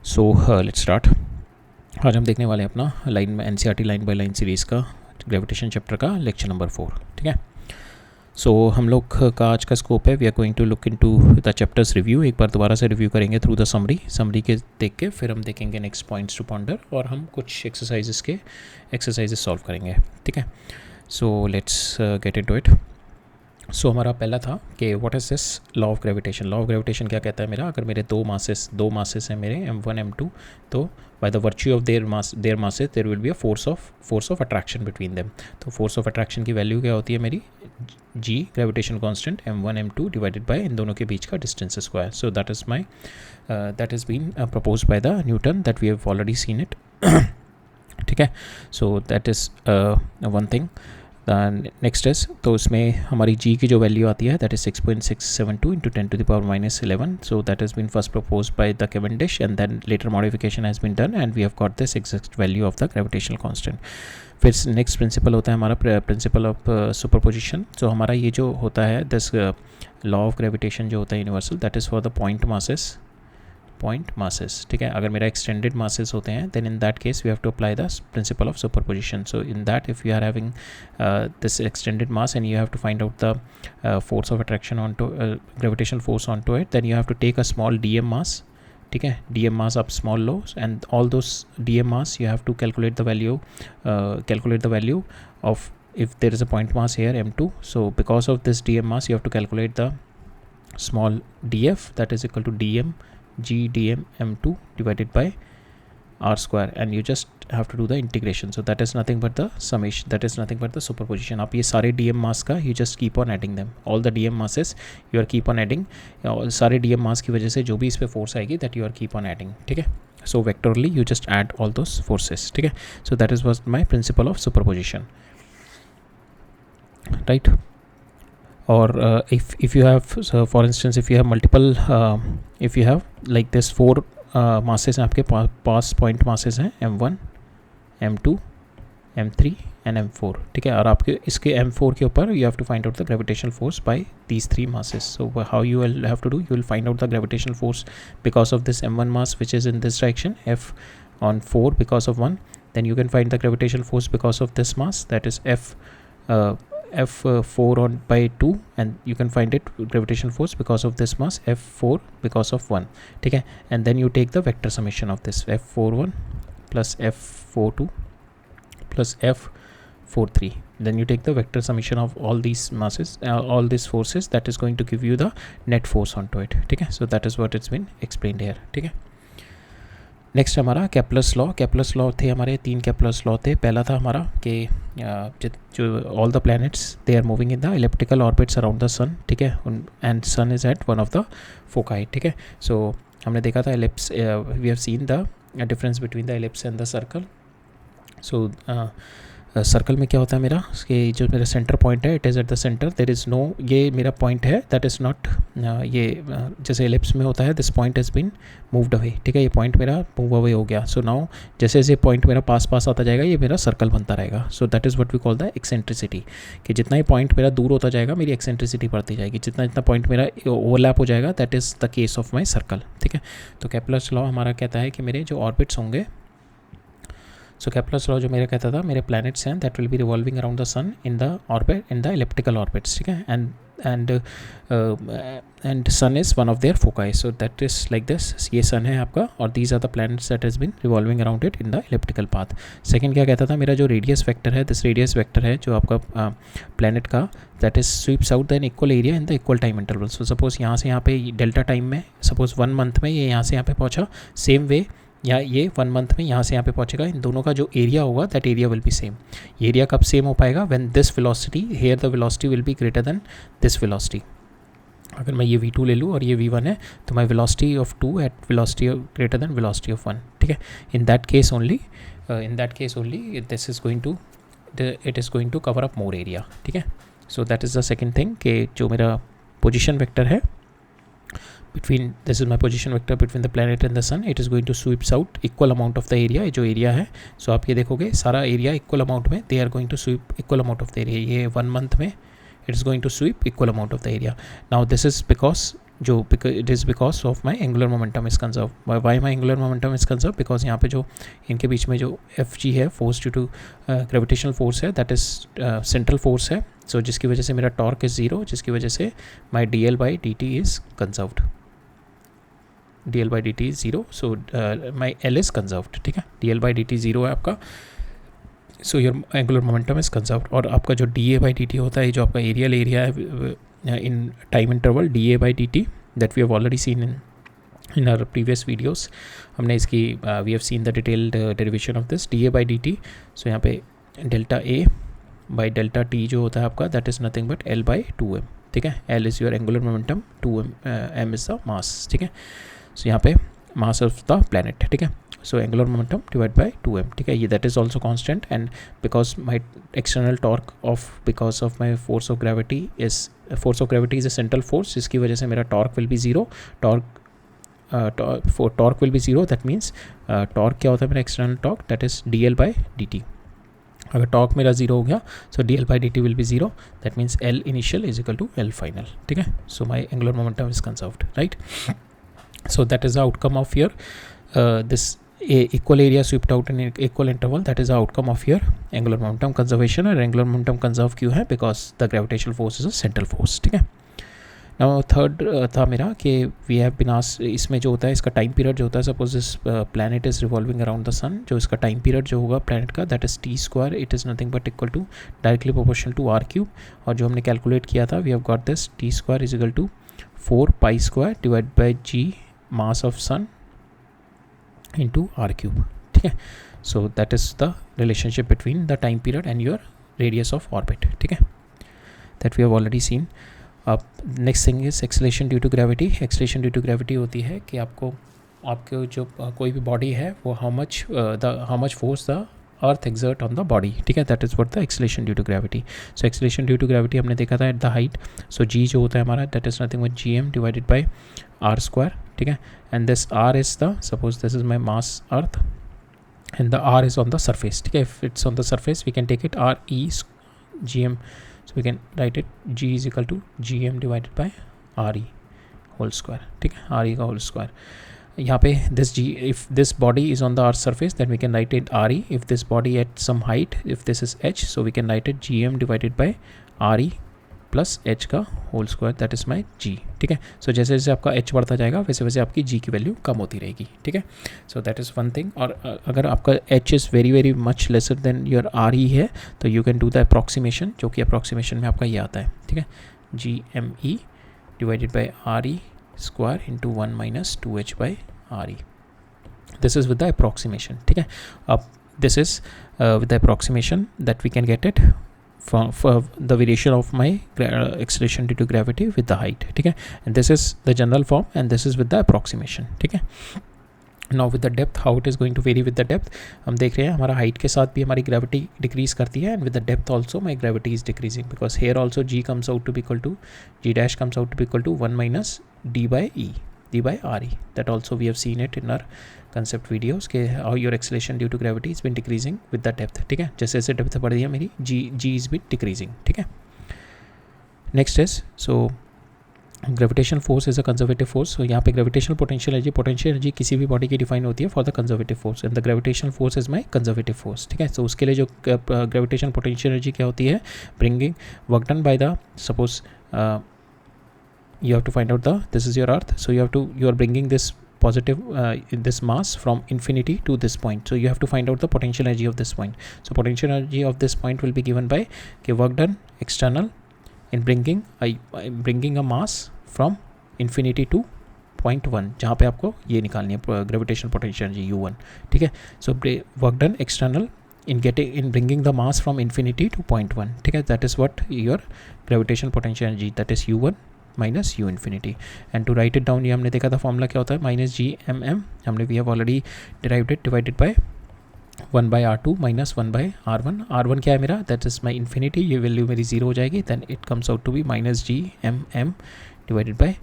So let's start. आज हम देखने वाले हैं अपना लाइन में NCERT line by line series का ग्रेविटेशन चैप्टर का लेक्चर नंबर 4। ठीक है, सो हम लोग का आज का स्कोप है, we are going to look into the chapters review. एक बार दोबारा से रिव्यू करेंगे थ्रू द समरी के देख के, फिर हम देखेंगे नेक्स्ट पॉइंट्स टू पॉन्डर और हम कुछ एक्सरसाइजेस सॉल्व करेंगे। ठीक है, so let's get into it. So हमारा पहला था कि what is this law of gravitation. Law of gravitation क्या कहता है मेरा, अगर मेरे दो मासेस हैं मेरे m1 m2, तो by the virtue of their masses there will be a force of attraction between them. तो फोर्स ऑफ अट्रैक्शन की वैल्यू क्या होती है मेरी, g gravitation constant m1 m2 divided by इन दोनों के बीच का distance square. So that is been proposed by the Newton, that we have already seen it. ठीक है, so that is one thing. Next is, तो उसमें हमारी g की जो वैल्यू आती है that is 6.672 into 10⁻⁻11। So that has been first propose by the Cavendish and then later modification has been done and we have got this exact value of the gravitational constant. फिर next principle होता है हमारा principal of superposition. सो हमारा ये जो होता है this law of gravitation जो होता है universal, that is for the point masses. ठीक है, अगर मेरा एक्सटेंडेड मासेस होते हैं then in that case we have to apply the principle of superposition. So in that if you are having this extended mass and you have to find out the force of attraction on to gravitational force on to it, then you have to take a small DM mass. ठीक है, DM मास आप small low and all those DM mass you have to calculate the value of if there is a point mass here m2. So because of this dm mass you have to calculate the small df, that is equal to dm g dm m2 divided by r square, and you just have to do the integration. So that is nothing but the summation, that is nothing but the superposition. आप ये सारे dm mass का you just keep on adding them, all the dm masses you are keep on adding, सारे dm mass की वजह से जो भी इस पे force आएगी that you are keep on adding. ठीक है, so vectorally you just add all those forces. ठीक है, so that is was my principle of superposition, right? Or if you have, so for instance if you have multiple if you have like this 4 masses हैं आपके पास point masses हैं m1 m2 m3 and m4। ठीक है, और आपके इसके m4 के ऊपर you have to find out the gravitational force by these 3 masses. So how you will have to do, you will find out the gravitational force because of this m1 mass which is in this direction, f on 4 because of 1, then you can find the gravitational force because of this mass, that is f4 on by 2, and you can find it gravitational force because of this mass f4 because of 1. ठीक है, and then you take the vector summation of this f41 plus f42 plus f43, then you take the vector summation of all these masses, all these forces, that is going to give you the net force onto it. ठीक है, so that is what it's been explained here. ठीक है, next हमारा Kepler's law थे हमारे 3 Kepler's law थे। पहला था हमारा कि जो all the planets they are moving in the elliptical orbits around the sun. ठीक है, and sun is at one of the foci. ठीक है, सो हमने देखा था ellipse, we have seen the difference between the ellipse and the circle. So circle में क्या होता है मेरा, कि जो मेरा सेंटर पॉइंट है it is at the centre, there is no, ये मेरा पॉइंट है दैट इज़ नॉट, ये जैसे एलिप्स में होता है this point has been moved away. ठीक है, ये पॉइंट मेरा मूव अवे हो गया। सो नाउ जैसे जैसे पॉइंट मेरा पास आता जाएगा ये मेरा सर्कल बनता रहेगा। So that is what we call the eccentricity, कि जितना ही पॉइंट मेरा दूर होता जाएगा मेरी एक्सेंट्रिसिटी बढ़ती जाएगी, जितना पॉइंट मेरा ओवरलैप हो जाएगा, that is the case of my circle. ठीक है, तो केप्लर्स लॉ हमारा कहता है कि मेरे जो ऑर्बिट्स होंगे, सो केप्लर्स लॉ जो मेरा कहता था मेरे प्लैनेट्स हैं that will be revolving around the sun in the orbit, in the elliptical orbits. ठीक है, and sun is one of their foci. So that is like this, ये सन है आपका और these are the planets that has been revolving around it in the elliptical path. Second क्या कहता था, मेरा जो रेडियस वेक्टर है, दिस रेडियस वेक्टर है जो आपका प्लैनेट का, that is sweeps out the equal area in the equal time interval. So suppose यहाँ से यहाँ पे डेल्टा टाइम में, सपोज 1 मंथ में ये यहाँ से यहाँ पे पहुँचा, सेम वे या ये 1 मंथ में यहाँ से यहाँ पे पहुँचेगा, इन दोनों का जो एरिया होगा that area will be same. ये एरिया कब सेम हो पाएगा, when this velocity here the velocity will be greater than this velocity. अगर मैं ये v2 ले लूँ और ये v1 है तो my velocity of 2 at velocity greater than velocity of 1। ठीक है, in that case only this is going to, it is going to cover up more area. ठीक है, so that is the second thing, कि जो मेरा position vector है between, this is my position vector between the planet and the sun, it is going to sweeps out equal amount of the area, जो area है। सो आप ये देखोगे सारा एरिया इक्वल अमाउंट में, they are going to sweep equal amount of the area. ये 1 month में it is going to sweep equal amount of the area. Now this is because जो it is because of my angular momentum is conserve. Why my angular momentum is conserve? Because यहाँ पे जो इनके बीच में जो F G है, force due to gravitational force है, that is central force है. सो जिसकी वजह से मेरा टॉर्क इज़ ज़ीरो, जिसकी वजह से my D L by D T is conserved. D L by D T is zero, so my L is conserved. ठीक है, D L by D T zero है आपका, so your angular momentum is conserved. और आपका जो D A by D T होता है, जो आपका एरियल एरिया है in time interval, D A by D T, that we have already seen in our previous videos. हमने इसकी we have seen the detailed derivation of this D A by D T. So यहाँ पे delta A by delta T जो होता है आपका, that is nothing but L by two M. ठीक है, L is your angular momentum, two M is the mass. ठीक है, सो यहाँ पे मास ऑफ द प्लैनेट. ठीक है, so angular momentum divided by 2m. ठीक है, ये that is also constant, and because my external torque of because of my force of gravity is a central force, जिसकी वजह से मेरा torque will be zero. Torque will be zero, that means torque क्या होता है मेरा external torque, that is dl by dt. अगर torque मेरा जीरो हो गया, so D L by D T will be zero, that means L initial is equal to L final. ठीक है, so my angular momentum is conserved, right. So that is the outcome of your this equal area swept out in equal interval. That is the outcome of your angular momentum conservation. और angular momentum conserve क्यों है? Because the gravitational force is a central force. ठीक है. Now third था मेरा कि we have been asked, इसमें जो होता है इसका टाइम पीरियड जो होता है, suppose this planet is revolving around the sun, जो इसका टाइम पीरियड जो होगा प्लैनेट का, that is t square, it is nothing but equal to directly proportional to r cube. और जो हमने कैलकुलेट किया था, we have got this t square is equal to 4 pi square divided by g mass of sun into r cube. ठीक है, so that is the relationship between the time period and your radius of orbit. ठीक है, that we have already seen. अब next thing is acceleration due to gravity. acceleration due to gravity होती है कि आपको जो कोई भी बॉडी है वो how much force the earth exert on the body. ठीक है, that is what the acceleration due to gravity. so acceleration due to gravity हमने देखा था at the height. so g जो होता है हमारा, that is nothing but gm divided by r square. ठीक है, and this r is the, suppose this is my mass earth and the r is on the surface. ठीक है, if it's on the surface we can take it r e gm, so we can write it g is equal to gm divided by r e whole square. ठीक है, r e का whole square. यहाँ पे this g, if this body is on the earth surface then we can write it r e. if this body at some height, if this is h, so we can write it gm divided by r e plus H का whole square, that is my G. ठीक है, सो जैसे जैसे आपका H बढ़ता जाएगा वैसे वैसे आपकी जी की वैल्यू कम होती रहेगी. ठीक है, so that is one thing. और अगर आपका H is very very much lesser than your R E है, तो you can do the approximation, जो कि अप्रॉक्सीमेशन में आपका ये आता है. ठीक है, G M E divided by R E square into 1 minus 2h by R E. This is with the approximation. ठीक है, अब this is with the approximation that we can get it for the variation of my acceleration due to gravity with the height. ठीक है, and this is the general form and this is with the approximation. ठीक है, now with the depth, how it is going to vary with the depth, हम देख रहे हैं हमारा height के साथ भी हमारी gravity decrease करती है, and with the depth also my gravity is decreasing, because here also g comes out to be equal to, g dash comes out to be equal to 1 minus d by re. That also we have seen it in our concept videos कि how your acceleration due to gravity has been decreasing with the depth. ठीक है, जैसे जैसे depth बढ़ रही है मेरी g is been decreasing. ठीक है, next is, so gravitational force is a conservative force. so यहाँ पे gravitational potential energy किसी भी body की define होती है for the conservative force, and the gravitational force is my conservative force. ठीक है, so उसके लिए जो gravitational potential energy क्या होती है, bringing work done by the, suppose you have to find out this is your earth, so you are bringing this positive this mass from infinity to this point, so you have to find out the potential energy of this point. so potential energy of this point will be given by work done external in bringing a mass from infinity to point 1, जहाँ पे आपको ये निकालनी है gravitational potential energy u1. ठीक है, so work done external in bringing the mass from infinity to point 1. ठीक है, that is what your gravitational potential energy, that is u1 minus U infinity. And to write it down, ये हमने देखा था formula क्या होता है, minus G M M, हमने we have already derived it, divided by 1 by R2 minus 1 by R1. R1 क्या है मेरा, दैट इज़ माई इन्फिनिटी, ये वैल्यू मेरी जीरो हो जाएगी, then it comes out to be minus G M M divided by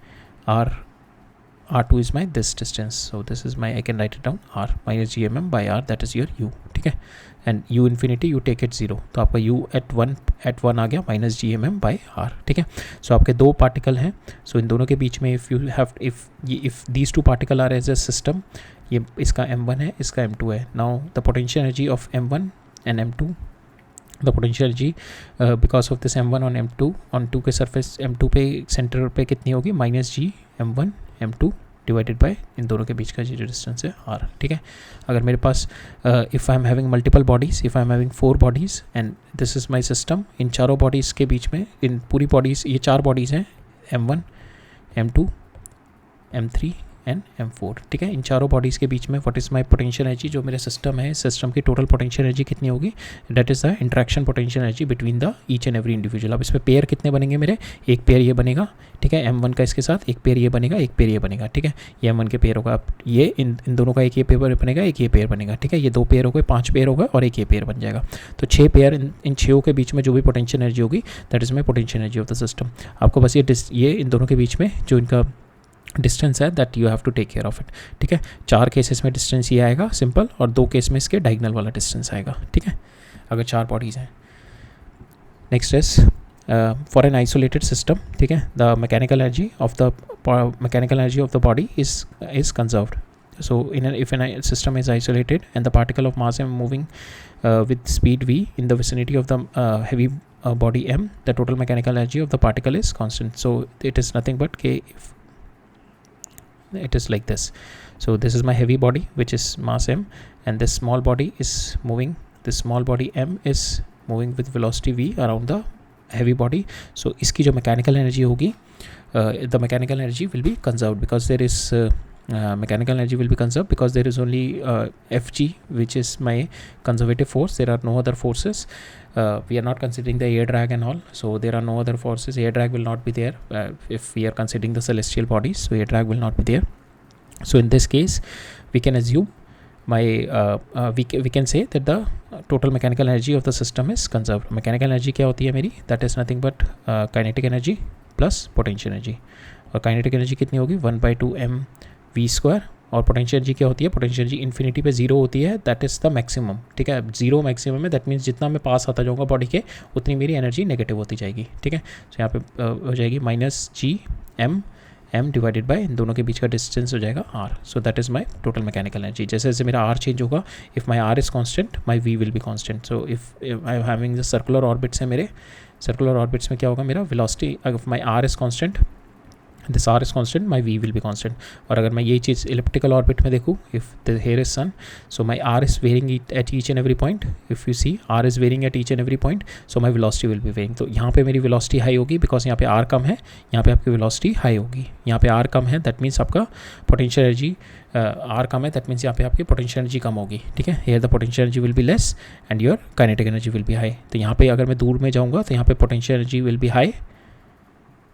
R2 is my this distance, so this is my, I can write it down, R minus gmm by R, that is your u, ठीक है. And u infinity you take it 0, तो आपका u eight one आ गया minus gmm by r, ठीक है. सो आपके दो particle हैं, सो इन दोनों के बीच में if these two particle are as a system, ये इसका m1 है, इसका m2 है. Now the potential energy of m1 and m2, the potential energy because of this m1 on m2 on 2 के सरफेस m2 पे सेंटर पे कितनी होगी, minus g m1 m2 divided by इन दोनों के बीच का जो डिस्टेंस है r, ठीक है. अगर मेरे पास if I am having multiple bodies, if I am having 4 bodies and this is my system, इन चारों बॉडीज़ के बीच में, इन पूरी बॉडीज़, ये 4 बॉडीज़ हैं, m1 m2 m3 and m4, ठीक है. इन चारों बॉडीज़ के बीच में what is my potential energy, जो मेरा सिस्टम है, सिस्टम की टोटल पोटेंशियल एनर्जी कितनी होगी, that is the interaction potential energy between the each and every individual. अब इसमें पेयर कितने बनेंगे मेरे, एक पेयर ये बनेगा, ठीक है, m1 का इसके साथ, एक पेयर ये बनेगा, एक पेयर ये बनेगा, ठीक है. ये m1 के पेयर होगा, अब ये इन दोनों का एक ये पेयर बनेगा, एक ये पेयर बनेगा, ठीक है. ये 2 पेयर हो गए, 5 पेयर होगा और एक ये पेयर बन जाएगा. तो 6 पेयर, इन 6 के बीच में जो भी पोटेंशियल एनर्जी होगी, that is my potential energy of the system. आपको बस ये इन दोनों के बीच में जो इनका डिस्टेंस है, that you have to take care of it, ठीक है. 4 केसेस में डिस्टेंस ये आएगा सिंपल, और 2 केस में इसके डायगोनल वाला डिस्टेंस आएगा, ठीक है, अगर 4 बॉडीज़ हैं. Next is for an isolated system, ठीक है, the mechanical energy of the body is conserved. So if an system is isolated and the particle of mass m moving with speed v in the vicinity of the heavy body m, the total mechanical energy of the particle is constant. So it is nothing but k, if it is like this. So this is my heavy body which is mass m, and this small body is moving, this small body m is moving with velocity v around the heavy body. So इसकी जो mechanical energy होगी, the mechanical energy will be conserved because there is mechanical energy will be conserved because there is only Fg, which is my conservative force. There are no other forces. We are not considering the air drag and all, so there are no other forces. Air drag will not be there if we are considering the celestial bodies, so air drag will not be there. So in this case we can assume we can say that the total mechanical energy of the system is conserved. Mechanical energy क्या होती है मेरी, that is nothing but kinetic energy plus potential energy. और kinetic energy कितनी होगी, 1/2 m v square. और potential energy क्या होती है, पोटेंशियल एनर्जी इन्फिनिटी पे 0 होती है, दैट इज़ द मैक्सिमम, ठीक है. 0 मैक्सिमम है, दैट मीन्स जितना मैं पास आता जाऊँगा बॉडी के, उतनी मेरी एनर्जी नेगेटिव होती जाएगी, ठीक है. तो यहाँ पे हो जाएगी minus G m divided by इन दोनों के बीच का डिस्टेंस हो जाएगा r. So that is my total mechanical energy. जैसे जैसे मेरा r चेंज होगा, if my r is constant, my v will be constant. So if I am having the circular orbits है मेरे, सर्कुलर ऑर्बिट्स में क्या होगा मेरा वेलोसिटी, अगर my r is constant, this r is constant, my v will be constant. और अगर मैं ये चीज़ इलिप्टिकल ऑर्बिट में देखूँ, if the here is sun, so my r is varying at each and every point. If you see r is varying at each and every point, so my velocity will be varying. तो यहाँ पे मेरी velocity high होगी because यहाँ पे r कम है, यहाँ पे आपकी वेलोसिटी हाई होगी. यहाँ पे r कम है, दैट मीन्स आपका पोटेंशियल एनर्जी, r कम है, दैट मीन्स यहाँ पे आपकी पोटेंशियल एनर्जी कम होगी, ठीक है. Here the potential energy will be less and your kinetic energy will be high. तो यहाँ पे अगर मैं दूर में जाऊँगा तो यहाँ पे potential energy will be high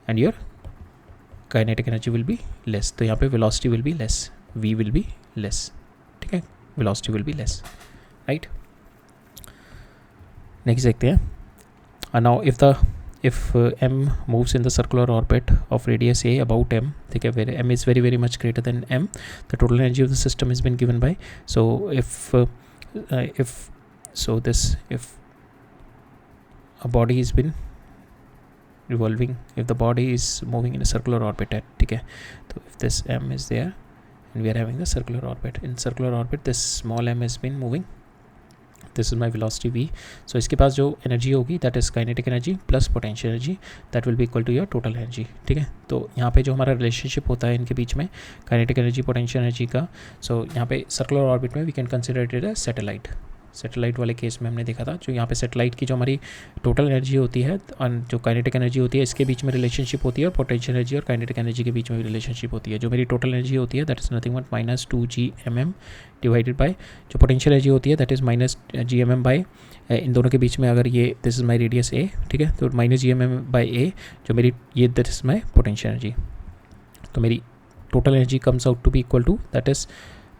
and your kinetic energy will be less. तो यहाँ पे velocity will be less, v will be less, ठीक है, velocity will be less, right. Next देखते हैं. Now if m moves in the circular orbit of radius a about m, ठीक है, where m is very very much greater than m, the total energy of the system has been given by, so if a body has been revolving, if the body is moving in a circular orbit at, ठीक है, तो if this m is there and we are having the circular orbit, in circular orbit this small m has been moving, this is my velocity v. so इसके पास जो energy होगी that is kinetic energy plus potential energy, that will be equal to your total energy, ठीक है. तो यहाँ पे जो हमारा रिलेशनशिप होता है इनके बीच में, काइनेटिक एनर्जी पोटेंशियल एनर्जी का, सो यहाँ पे सर्कुलर ऑर्बिट में we can consider it as satellite. Satellite वाले केस में हमने देखा था, जो यहाँ पे सैटेलाइट की जो हमारी टोटल एनर्जी होती है और जो काइनेटिक एनर्जी होती है, इसके बीच में रिलेशनशिप होती है, और पोटेंशियल एनर्जी और काइनेटिक एनर्जी के बीच में भी रिलेशनशिप होती है. जो मेरी टोटल एनर्जी होती है that is nothing but minus 2gmm divided by जो पोटेंशियल एनर्जी होती है that is minus gmm by, इन दोनों के बीच में अगर ये this is my radius a, ठीक है, तो माइनस gmm बाय a जो मेरी ये that is my potential energy. तो मेरी total energy comes out to be equal to that is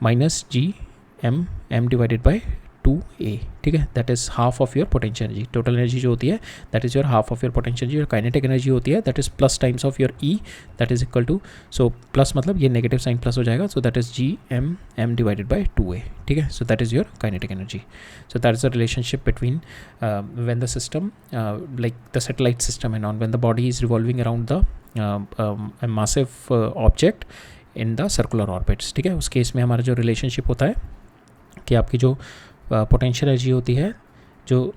minus gmm divided by 2a, ठीक है, that is half of your potential energy. Total energy जो होती है that is your half of your potential energy. और kinetic energy होती है that is plus times of your E, that is equal to, so plus मतलब ये negative sign plus हो जाएगा, सो that is Gm divided by 2a, ठीक है. So that is your kinetic energy. So that is the relationship between when the system like the satellite system and on, when the body is revolving around the massive object in the circular orbits, ठीक है. उस case में हमारा जो relationship होता है कि आपकी जो पोटेंशियल एनर्जी होती है, जो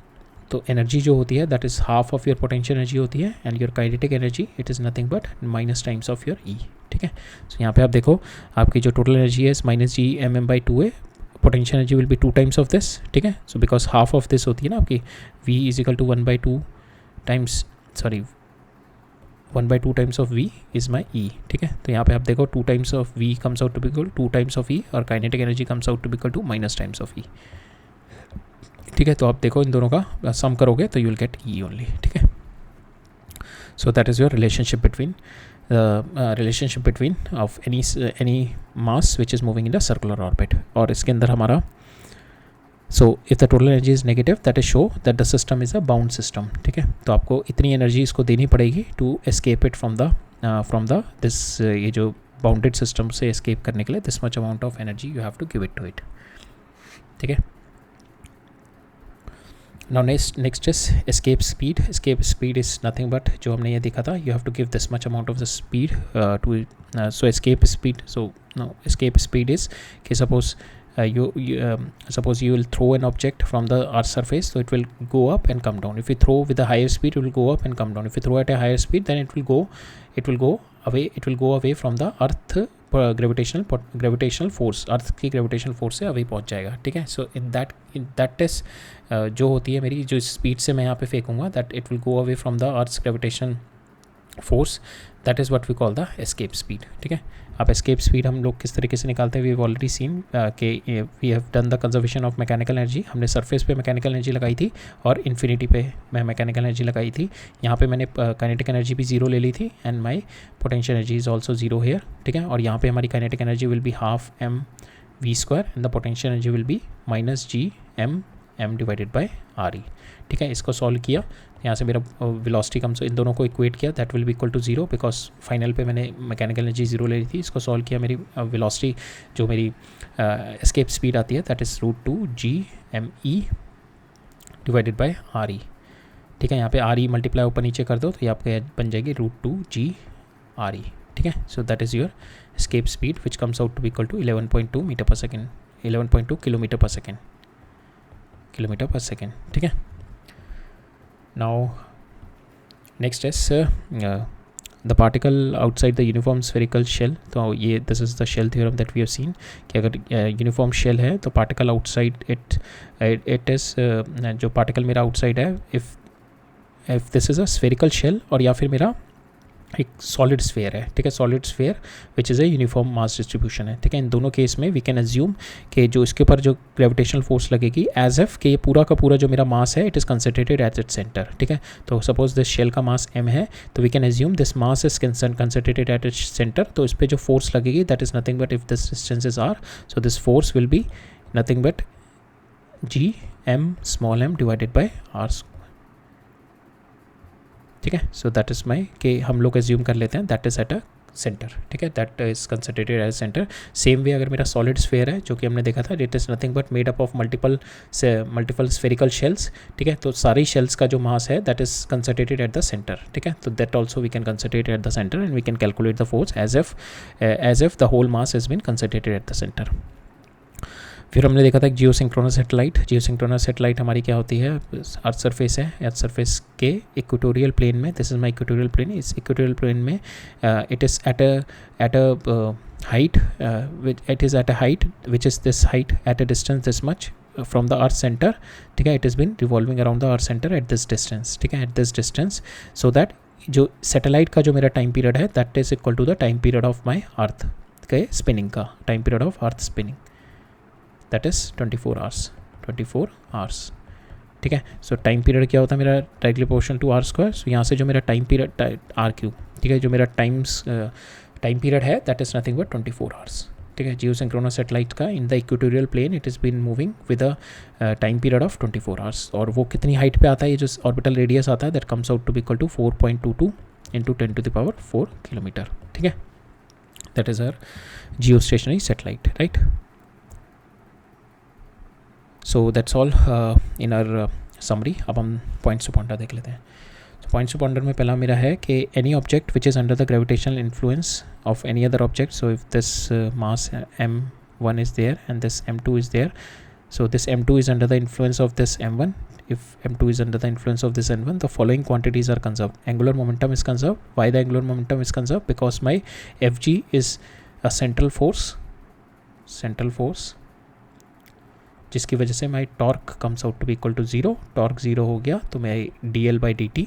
तो एनर्जी जो होती है that is half of your potential energy होती है, and your kinetic energy it is nothing but minus times of your E, ठीक है. सो यहाँ पे आप देखो आपकी जो टोटल एनर्जी है minus Gmm/2a, potential energy will be 2 times of this, ठीक है. So because half of this होती है ना आपकी V is equal to 1/2 times, sorry 1/2 times of V is my E, ठीक है. तो यहाँ पे आप देखो 2 times of V comes out to be equal 2 times of E, और kinetic energy comes out to be equal to minus times of E, ठीक है. तो आप देखो इन दोनों का सम करोगे तो you will get E only, ठीक है. So that is your relationship between of any mass which is moving in the circular orbit. और इसके अंदर हमारा so if the total energy is negative that is show that the system is a bound system, ठीक है. तो आपको इतनी energy इसको देनी पड़ेगी to escape it from the this, ये जो बाउंडेड सिस्टम से एस्केप करने के लिए this much amount of energy you have to give it to it, ठीक है. Now next is escape speed. Escape speed is nothing but जो हमने ये देखा था, you have to give this much amount of the speed to, so escape speed, so no escape speed is कि suppose suppose you will throw an object from the earth's surface, so it will go up and come down. If you throw with a higher speed, it will go up and come down. If you throw at a higher speed, then it will go away from the earth gravitational force, earth की gravitational force से away पहुंच जाएगा, ठीक है. so in that is जो होती है मेरी जो स्पीड से मैं यहाँ पे फेंकूंगा, that it will go away from the earth's gravitational force, that is what we call the escape speed, ठीक है. अब escape speed हम लोग किस तरीके से निकालते हैं, we have already seen कि we have done the conservation of mechanical energy. हमने surface पे mechanical energy लगाई थी और infinity पे मैं mechanical energy लगाई थी. यहाँ पे मैंने kinetic energy भी 0 ले ली थी, and my potential energy is also 0 here, ठीक है. और यहाँ पे हमारी kinetic energy will be half mv² and the potential energy will be minus Gm divided by RE, ठीक है. इसको सॉल्व किया, यहाँ से मेरा वेलोसिटी कम, इन दोनों को इक्वेट किया, that will be equal to 0 because final पे मैंने मैकेनिकल एनर्जी 0 ले ली थी. इसको सॉल्व किया, मेरी वेलोसिटी जो मेरी एस्केप स्पीड आती है that is √2 Gme divided by RE, ठीक है. यहाँ पे RE मल्टीप्लाई ऊपर नीचे कर दो तो ये आपके बन जाएगी √2 G/RE, ठीक है. So that is your escape speed which comes out to be equal to 11.2 metre per second, 11.2 kilometre per second, ठीक है. Now next is the particle outside the uniform spherical shell. तो ये this is the shell theorem that we have seen कि अगर uniform shell है तो particle outside it is जो particle मेरा outside है, if this is a spherical shell और या फिर मेरा एक सॉलिड स्फेयर है, ठीक है. Solid sphere which is a uniform mass distribution है, ठीक है. इन दोनों केस में वी कैन अज्यूम कि जो इसके ऊपर जो ग्रेविटेशनल फोर्स लगेगी एज एफ कि ये पूरा का पूरा जो मेरा मास है it is concentrated at its centre, ठीक है. तो सपोज दिस शेल का मास m है तो we can assume this mass is concentrated at its centre. तो इस पर जो फोर्स लगेगी that is nothing but if this distance is r, so this force will be nothing but Gm divided by r, ठीक है. So that is माई कि हम लोग एज्यूम कर लेते हैं that is at a centre, ठीक है. That is concentrated at centre. Same way अगर मेरा सॉलिड स्फेयर है जो कि हमने देखा था, it is nothing but made up of multiple spherical shells, ठीक है. तो सारी शेल्स का जो मास है that is concentrated at the centre, ठीक है. तो that also we can concentrate at the centre and we can calculate the force as if the whole mass has been concentrated at the centre. फिर हमने देखा था geosynchronous satellite हमारी क्या होती है, अर्थ सरफेस है, अर्थ सरफेस के इक्वेटोरियल प्लेन में, this is my equatorial plane. इस इक्वेटोरियल प्लेन में it is at a height which is this height at a distance this much from the earth centre, ठीक है. It is been revolving around the earth centre at this distance, ठीक है, at this distance, so that जो satellite का जो मेरा time period है that is equal to the time period of my अर्थ के स्पिनिंग का, time period of earth spinning, that is 24 hours, ठीक है. सो टाइम पीरियड क्या होता है मेरा, डायरेक्टली प्रोपोर्शनल टू r². सो यहाँ से जो मेरा टाइम पीरियड r3, ठीक है, जो मेरा टाइम पीरियड है that is nothing but 24 hours, ठीक है, जियोसिंक्रोनस सैटेलाइट का in the equatorial plane it is been moving with a time period of 24 hours. और वो कितनी हाइट पे आता है, ये जो ऑर्बिटल रेडियस आता है that comes out to be equal to 4.22 into 10⁴ kilometre. ठीक है, that is our geostationary satellite, right. So that's all in our summary. अब हम पॉइंट्स टू पॉइंटर देख लेते हैं। पॉइंट्स टू पॉइंटर में पहला मेरा है कि any object which is under the gravitational influence of any other object, so if this mass m1 is there and this m2 is there, so this m2 is under the influence of this m1, if m2 is under the influence of this n1, the following quantities are conserved. Angular momentum is conserved. Why the angular momentum is conserved? Because my fg is a central force जिसकी वजह से my torque comes out to be equal to 0। Torque 0 हो गया तो मैं dl/dt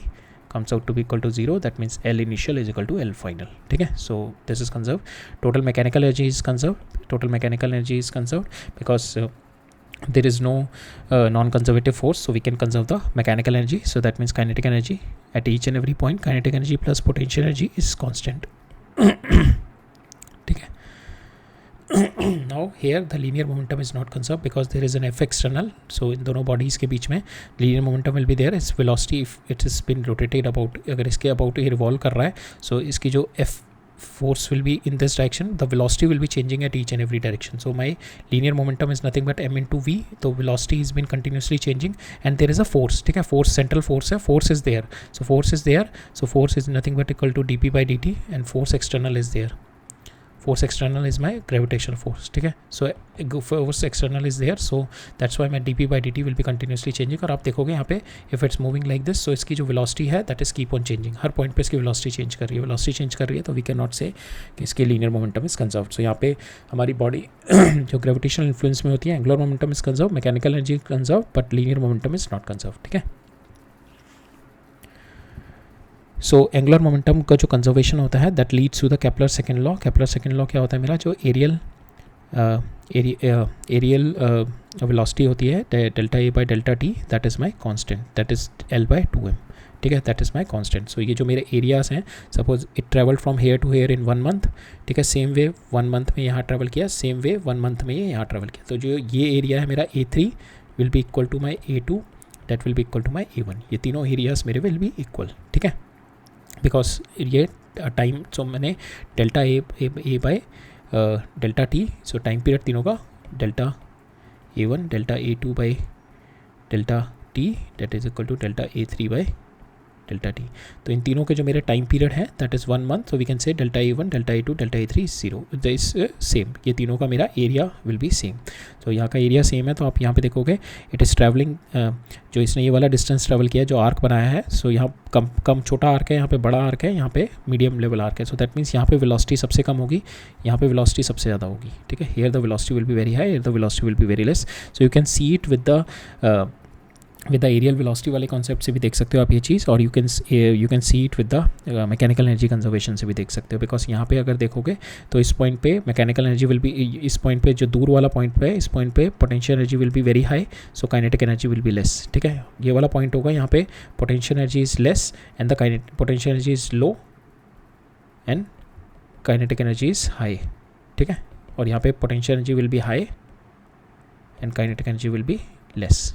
comes out to be equal to 0, that means L initial is equal to L final. ठीक है, so this is conserved. Total mechanical energy is conserved because there is no non-conservative force, so we can conserve the mechanical energy. So that means kinetic energy at each and every point, kinetic energy plus potential energy is constant. ठीक है, now here the linear momentum is not conserved because there is an f external, so इन दोनों bodies के बीच में linear momentum will be there. its velocity if it has been rotated about, अगर इसके about ये revolve कर रहा है, so इसकी जो f force will be in this direction, the velocity will be changing at each and every direction. So my linear momentum is nothing but m into v, so velocity has been continuously changing and there is a force. ठीक है, force central force है, force is there, so force is there, so force is nothing but equal to dp/dt and force external is there. Force external is my gravitational force. ठीक है, so force external is there, so that's why my dp/dt will be continuously changing. और आप देखोगे यहाँ पे if it's moving like this, so इसकी जो velocity है that is keep on changing. Her point पे इसकी velocity change कर रही है, तो we cannot say कि इसके linear momentum is conserved. So यहाँ पे हमारी body जो gravitational influence में होती है, angular momentum is conserved, mechanical energy is conserved, but linear momentum is not conserved. ठीक है, सो एंगुलर मोमेंटम का जो कंजर्वेशन होता है that leads to the Kepler second law. Kepler second law क्या होता है मेरा, जो एरियल वेलोसिटी होती है delta A by delta T, that is my constant, that is L/2m. ठीक है, that is my constant. So ये जो मेरे एरियाज़ हैं, suppose it travelled from here to here in 1 month. ठीक है, सेम वे 1 मंथ में यहाँ ट्रेवल किया, सेम वे 1 मंथ में ये यहाँ ट्रेवल किया. तो जो ये एरिया है मेरा A3 will be equal to my A2, that will be equal to my A1. ये तीनों एरियाज़ मेरे विल बी इक्वल. ठीक है, बिकॉज ये टाइम, सो मैंने delta A by delta T, so time period तीनों का delta A1 delta A2 by delta T that is equal to delta A3 by delta T. तो इन तीनों के जो मेरे टाइम पीरियड है that is 1 month, so we can say delta A1 delta A2 delta A3 is 0, is same. ये तीनों का मेरा एरिया विल बी सेम. तो यहाँ का एरिया सेम है, तो आप यहाँ पे देखोगे इट इज़ ट्रैवलिंग, जो इसने ये वाला डिस्टेंस ट्रैवल किया जो आर्क बनाया है, सो यहाँ कम छोटा आर्क है, यहाँ पे बड़ा आर्क है, यहाँ पे मीडियम लेवल आर्क है. सो दैट मीन्स यहाँ पे वेलोसिटी सबसे कम होगी, यहाँ पे वेलोसिटी सबसे ज़्यादा होगी. ठीक है, here the velocity will be very high, here the velocity will be very less. So you can see it with the areal velocity वाले कॉन्सेप्ट से भी देख सकते हो आप ये चीज़, और you can see it with the mechanical energy conservation से भी देख सकते हो. बिकॉज यहाँ पे अगर देखोगे तो इस पॉइंट पे मैकेनिकल एनर्जी विल बी, इस पॉइंट पे जो दूर वाला पॉइंट पे है, इस पॉइंट पे potential energy will be very high, so kinetic energy will be less. ठीक है, ये वाला पॉइंट होगा यहाँ पे potential energy is less and the potential energy is low and kinetic energy is high. ठीक है, और यहाँ पे potential energy will be high and kinetic energy will be less.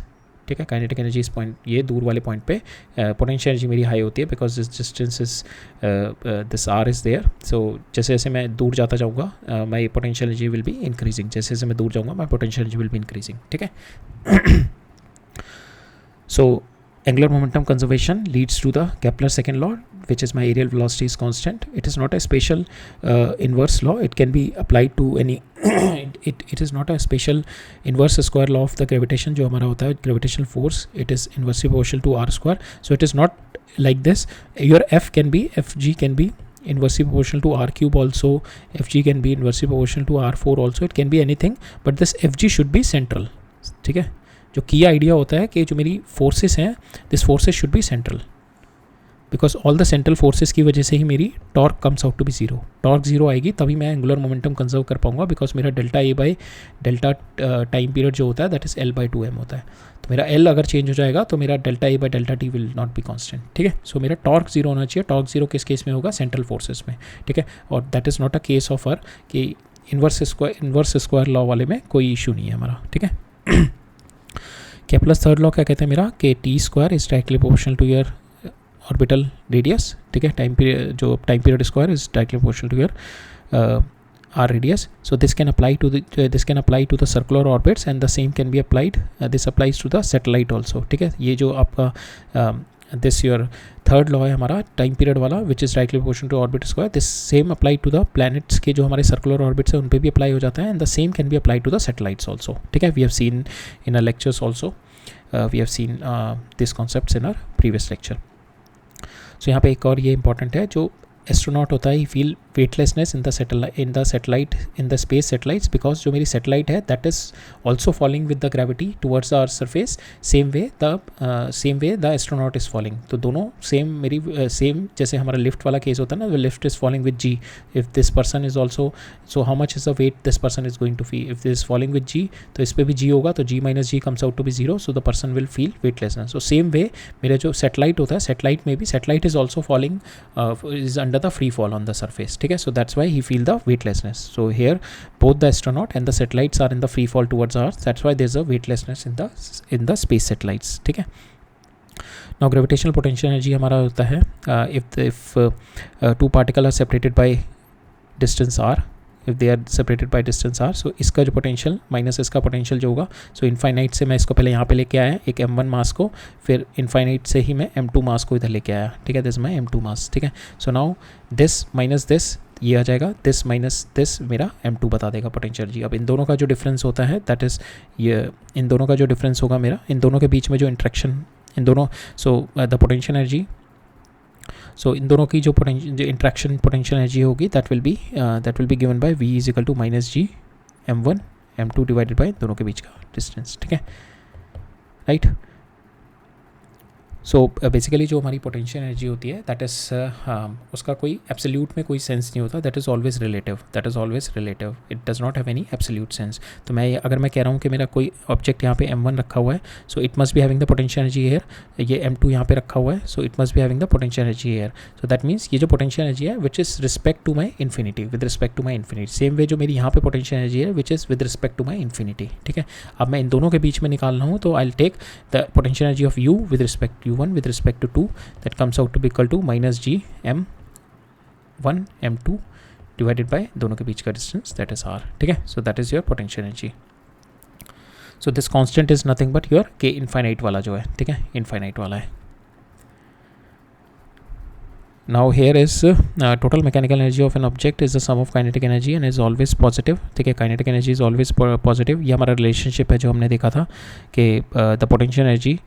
ठीक है, काइनेटिक एनर्जी इस पॉइंट, ये दूर वाले पॉइंट पे पोटेंशियल एनर्जी मेरी हाई होती है because this distance is this R is there. So जैसे जैसे मैं दूर जाता जाऊँगा my potential energy will be increasing, जैसे जैसे मैं दूर जाऊँगा my potential energy will be increasing. ठीक है, सो angular momentum conservation leads to the Kepler second law, which is my aerial velocity is constant. It is not a special inverse law. It can be applied to any it is not a special inverse square law of the gravitation जो हमारा होता है gravitational force. It is inversely proportional to r square. So it is not like this. Your fg can be inversely proportional to r cube also. Fg can be inversely proportional to r4 also. It can be anything, but this fg should be central. ठीक है, जो की idea होता है कि जो मेरी forces हैं, this forces should be central, because all the central forces की वजह से ही मेरी torque comes out to be 0. Torque 0 आएगी तभी मैं एंगुलर मोमेंटम कंजर्व कर पाऊंगा, बिकॉज मेरा delta A by delta time period जो होता है दैट इज़ L/2m होता है. तो मेरा L अगर चेंज हो जाएगा तो मेरा delta A by delta T will not B constant. ठीक है, सो मेरा टॉर्क 0 होना चाहिए. टॉर्क 0 किस केस में होगा, सेंट्रल फोर्सेस में. ठीक है, और that is not a case of कि इन्वर्स स्क्वायर लॉ वाले में कोई इशू नहीं है हमारा, ठीक है। केप्लर्स थर्ड लॉ क्या कहते हैं मेरा, कि T square is directly proportional to your orbital radius, ठीक है। Time period square is directly proportional to your r radius. So this can apply to the circular orbits, and the same can be applied, this applies to the satellite also, ठीक है। ये जो आपका this your third law है हमारा time period वाला, which is directly proportional to orbit square, this same apply to the planets के जो हमारे circular orbits है उन पे भी apply हो जाता है, and the same can be applied to the satellites also, ठीक है। we have seen in our lectures also, we have seen these concepts in our previous lecture. So यहाँ पे एक और ये important है, जो एस्ट्रोनॉट होता है, he feel weightlessness in the space satellites, because जो मेरी सेटेलाइट है that is also falling with the gravity towards our surface, same way the astronaut is falling. तो दोनों सेम जैसे हमारा लिफ्ट वाला केस होता है ना, the lift is falling with G, if this person is also, so how much is the weight this person is going to feel, if this falling with G तो इस पर भी जी होगा, तो G minus G comes out to be zero, so the person will feel weightlessness. So same way मेरा जो satellite होता है, सेटेलाइट में भी satellite is also falling, is under the free fall on the surface, ठीक है। So that's why he feel the weightlessness. So here both the astronaut and the satellites are in the free fall towards Earth. That's why there's a weightlessness in the space satellites, ठीक है। Now gravitational potential energy हमारा होता है if two particles are separated by distance r, if they are separated by distance r, so इसका जो potential minus इसका potential जो होगा, सो इनफाइनाइट से मैं इसको पहले यहाँ पे लेके आया एक m1 मास को, फिर इनफाइनाइट से ही मैं m2 मास को इधर लेके आया, ठीक है। दिस माई m2 मास, ठीक है। So now this minus this ये आ जाएगा, दिस माइनस दिस मेरा m2 बता देगा पोटेंशियल जी। अब इन दोनों का जो डिफरेंस होता है दैट इज़ ये, इन दोनों का जो डिफरेंस होगा मेरा, इन दोनों के बीच में जो इंट्रैक्शन, इन दोनों, so the potential energy, so इन दोनों की जो इंट्रैक्शन पोटेंशियल एनर्जी होगी that will be given by v is equal to minus G m1 m2 divided by दोनों के बीच का डिस्टेंस, ठीक है, राइट। सो बेसिकली जो हमारी पोटेंशियल एनर्जी होती है दैट इज़ उसका कोई एब्सोल्यूट में कोई सेंस नहीं होता, that is always relative, it does not have any absolute sense. तो अगर मैं कह रहा हूँ कि मेरा कोई ऑब्जेक्ट यहाँ पे m1 रखा हुआ है, so it must be having the potential energy here, ये m2 यहाँ पे रखा हुआ है, so it must be having the potential energy here. So that means ये जो पोटेंशियल एनर्जी है which is respect to my infinity, with respect to my infinity, same way जो मेरी यहाँ पे पोटेंशियल एनर्जी है which is with respect to my infinity, ठीक है। अब मैं इन दोनों के बीच में निकाल रहा हूँ, तो I will take the potential energy of u with respect to u1 with respect to 2, that comes out to be equal to minus g m1 m2 divided by दोनों के बीच का distance, that is r, ठीक है। So that is your potential energy. So this constant is nothing but your k infinite वाला जो है, ठीक है, infinite वाला है। Now here is total mechanical energy of an object is the sum of kinetic energy and is always positive, ठीक है। kinetic energy is always positive, ये हमारा relationship है जो हमने देखा था कि the potential energy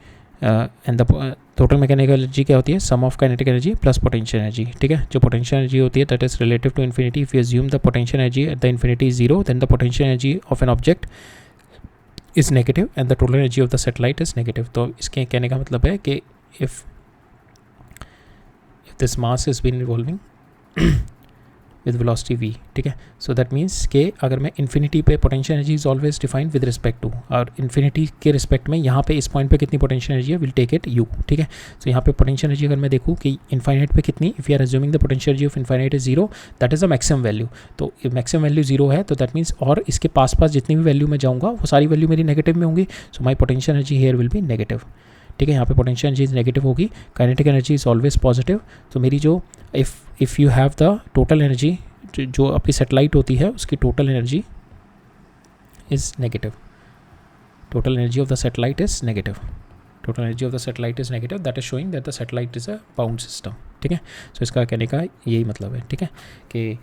and the total mechanical energy क्या होती है, sum of kinetic energy plus potential energy, ठीक है। जो पोटेंशियल एनर्जी होती है that is relative to infinity, if you assume the potential energy at the infinity is zero, then the potential energy of an object is negative and the total energy of the satellite is negative. तो इसके कहने का मतलब है कि if this mass is been revolving with velocity v, ठीक है। So that means कि अगर मैं इन्फिनिटी पे potential energy is always defined with respect to, और इन्फिनिटी के रिस्पेक्ट में यहाँ पे इस पॉइंट पे कितनी पोटेंशियल एनर्जी है, विल टेक इट u, ठीक है। सो यहाँ पे पोटेंशियल एनर्जी अगर मैं देखूँ कि इन्फाइनाइट पे कितनी, if you are assuming the potential energy of infinite is zero, that is the maximum value. तो मैक्सिमम वैल्यू जीरो है, तो दैट मीन्स और इसके पास जितनी भी वैल्यू मैं जाऊँगा वो सारी वैल्यू मेरी नेगेटिव में होंगी, so my potential energy here will be negative, ठीक है। यहाँ पे पोटेंशियल एनर्जी नेगेटिव होगी, kinetic energy is always positive. तो मेरी जो if you have the total energy, जो आपकी सैटेलाइट होती है उसकी total energy is negative, total energy of the satellite is negative, total energy of the satellite is negative, that is showing that the satellite is a bound system, ठीक है। सो इसका कहने का यही मतलब है, ठीक है, कि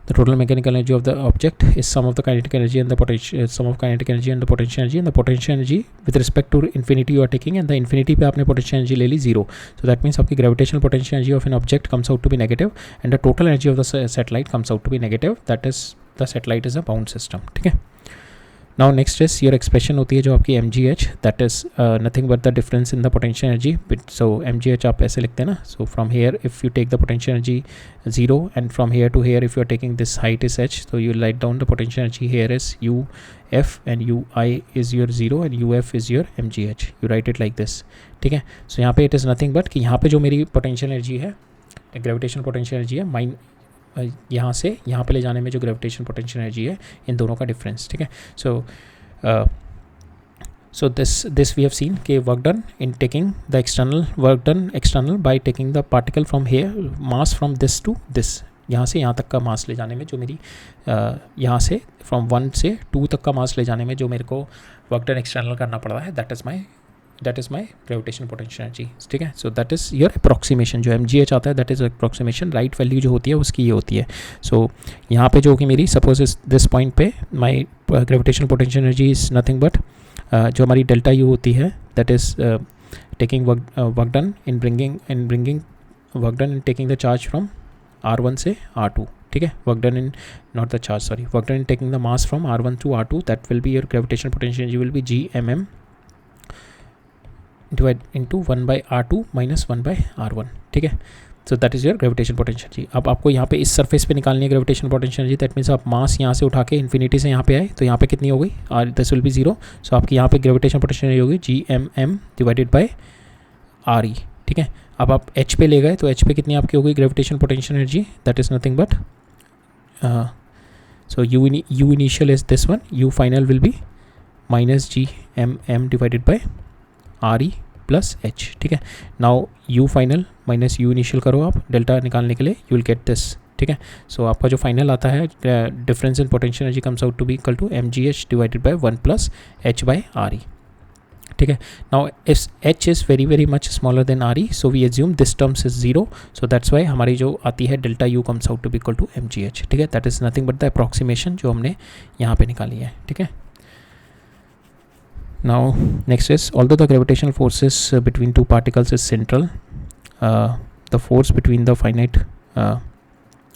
the total mechanical energy of the object is sum of the kinetic energy and the potential, sum of kinetic energy and the potential energy, and the potential energy with respect to infinity you are taking, and the infinity पे आपने potential energy ले ली zero, so that means आपकी gravitational potential energy of an object comes out to be negative and the total energy of the satellite comes out to be negative, that is the satellite is a bound system, ठीक है। Now next is your expression होती है जो आपकी mgh, that is nothing but the difference in the potential energy, so mgh आप ऐसे लिखते हैं ना, so from here if you take the potential energy zero and from here to here if you are taking this height is h, तो you write down the potential energy here is uf and ui is your zero and uf is your mgh, you write it like this, ठीक है। So यहाँ पे it is nothing but कि यहाँ पे जो मेरी पोटेंशियल एनर्जी है, ग्रेविटेशनल पोटेंशियल एनर्जी है यहाँ से यहाँ पे ले जाने में जो ग्रेविटेशन पोटेंशियल एनर्जी है, इन दोनों का डिफरेंस, ठीक है। so this we have seen कि work done in taking the external work done external by taking the particle from here mass from this to this, यहाँ से यहाँ तक का मास ले जाने में जो मेरी यहाँ से from 1 से 2 तक का मास ले जाने में जो मेरे को वर्क डन एक्सटर्नल करना पड़ रहा है, that is my gravitation potential energy, ठीक है। So that is your approximation, जो MGH आता है that is approximation, right value जो होती है उसकी ये होती है। सो यहाँ पे जो कि मेरी सपोज इस दिस पॉइंट पे my gravitation potential energy is nothing but जो हमारी डेल्टा यू होती है that is taking work done in bringing work done in taking the charge from R1 से R2, ठीक है। Work done in not the charge, sorry, work done in taking the mass from R1 to R2, that will be your gravitation potential energy will be GMM divide into 1/R2 minus 1/R1, ठीक है। So that is your gravitation potential energy. अब आपको यहाँ पे इस surface पे निकालनी है gravitation potential energy, that means आप मास यहाँ से उठा के इन्फिनिटी से यहाँ पे आए तो यहाँ पे कितनी हो गई, दिस विल बी 0। सो आपकी यहाँ पे ग्रेविटेशन पोटेंशियल एनर्जी होगी GMM डिवाइडेड बाय RE, ठीक है। अब आप H पे ले गए तो H पे कितनी आपकी हो गई gravitation potential energy, that is nothing but so U initial is this one, U final will be minus GMM divided bye RE plus H, ठीक है। Now U final minus U initial करो आप delta निकालने के लिए, you will get this, ठीक है। सो आपका जो फाइनल आता है difference in potential energy comes out to be equal to MGH divided by 1 plus H by RE, ठीक है। Now if H is very very much smaller than RE, so we assume this terms is 0, so that's why हमारी जो आती है delta U comes out to be equal to MGH, ठीक है। That is nothing but the approximation जो हमने यहाँ पे निकाली है, ठीक है। Now next is, although the gravitational forces between two particles is central, the force between the finite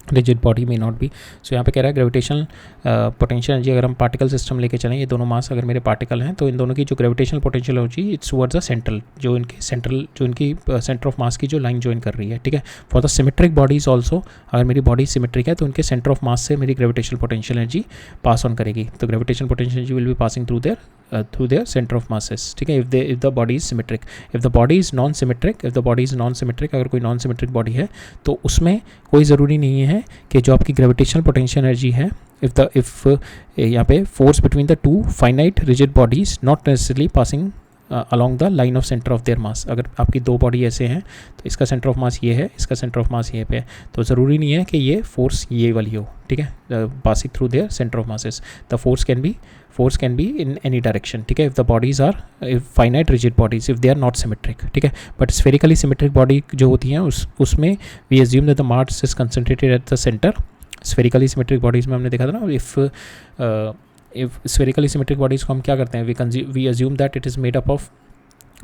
rigid body में नॉट बी। सो यहाँ पे कह रहा है ग्रेविटेशनल पोटेंशियल एनर्जी, अगर हम पार्टिकल सिस्टम लेके चलें, ये दोनों मास अगर मेरे पार्टिकल हैं तो इन दोनों की जो gravitational potential energy it's words the central, जो इनकी सेंटर ऑफ मास की जो लाइन ज्वाइन कर रही है, ठीक है। For the symmetric bodies also, अगर मेरी बॉडी सिमेट्रिक है तो उनके सेंटर ऑफ मास से मेरी gravitational potential energy pass on करेगी, तो gravitational potential energy will be passing through their centre of masses, ठीक है। If the body is symmetric, if the body is non symmetric, अगर कोई नॉन सिमेट्रिक बॉडी है तो उसमें कोई ज़रूरी नहीं है कि जो आपकी ग्रेविटेशनल पोटेंशियल एनर्जी है, इफ यहाँ पे force between the two finite rigid bodies not necessarily passing along the line of centre of their mass, अगर आपकी दो बॉडी ऐसे हैं तो इसका सेंटर ऑफ मास ये है, इसका सेंटर ऑफ मास ये पे है, तो ज़रूरी नहीं है कि ये फोर्स ये वाली हो, ठीक है, passing through their centre of masses. The force can be in any direction, ठीक है, if the bodies are finite rigid bodies, if they are not symmetric, ठीक है। बट स्फेरिकली सिमेट्रिक बॉडी जो होती हैं उसमें we assume that the mass is concentrated at the centre. Spherically symmetric bodies में हमने देखा था ना, इफ स्फेरिकली सिमेट्रिक बॉडीज़ को हम क्या करते हैं, we assume that it is made up of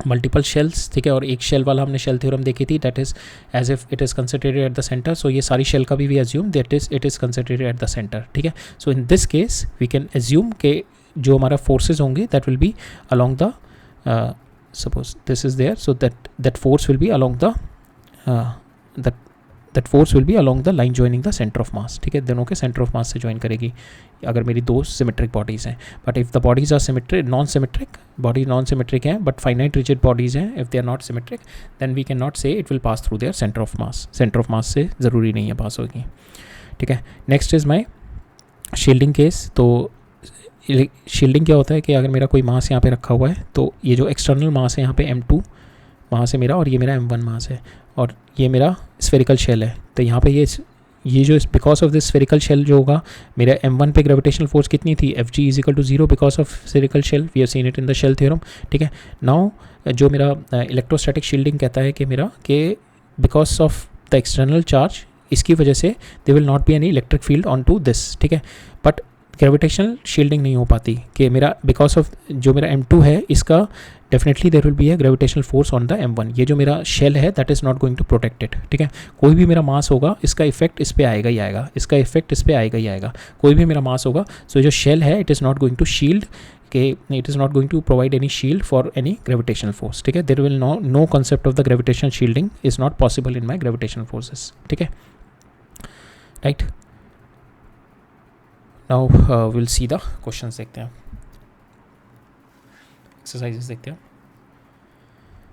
multiple shells, ठीक है, और एक शेल वाला हमने शेल थ्योरम देखी थी, that is as if it is concentrated at the centre. So ये सारी शेल का भी we assume that it is concentrated at the centre, ठीक है। So in this case we can assume के जो हमारा फोर्सेज होंगे that will be along the, suppose this is there, so that force will be along the that force will be along the line joining the centre of मास, ठीक है, दोनों के centre of mass से join करेगी अगर मेरी दो symmetric bodies हैं। But if the bodies are non symmetric हैं बट फाइनाइट रिजिड बॉडीज़ हैं, if they are not symmetric then we can not say it will pass through their centre of mass से ज़रूरी नहीं है pass होगी, ठीक है। Next is my shielding case. तो शील्डिंग क्या होता है कि अगर मेरा कोई मास यहाँ पे रखा हुआ है तो ये जो एक्सटर्नल मास है यहाँ पे M2 मास है मेरा, और ये मेरा M1 मास है, और ये मेरा स्फेरिकल शेल है, तो यहाँ पे ये जो because of this spherical shell जो होगा, मेरा M1 पे ग्रेविटेशनल फोर्स कितनी थी, Fg is equal to 0 because of spherical shell, we have seen it in the shell theorem, ठीक है। नाउ जो मेरा इलेक्ट्रोस्टैटिक शील्डिंग कहता है कि मेरा कि because of the external charge, इसकी वजह से they will not be any electric field on to this, ठीक है। बट ग्रेविटेशनल शील्डिंग नहीं हो पाती कि मेरा बिकॉज ऑफ जो मेरा M2 है इसका डेफिनेटली देयर विल बी है gravitational force on the M1, ये जो मेरा शेल है that is not going to protect it, ठीक है। कोई भी मेरा मास होगा इसका इफेक्ट इस पे आएगा ही आएगा, इसका इफेक्ट इस पे आएगा ही आएगा, कोई भी मेरा मास होगा। सो जो शेल है it is not going to shield के, it is not going to provide any shield for any gravitational force, ठीक है। There will no concept of the gravitational shielding is not possible in my gravitational forces, ठीक है, right. Now will see the questions देखते हैं, exercises देखते हैं।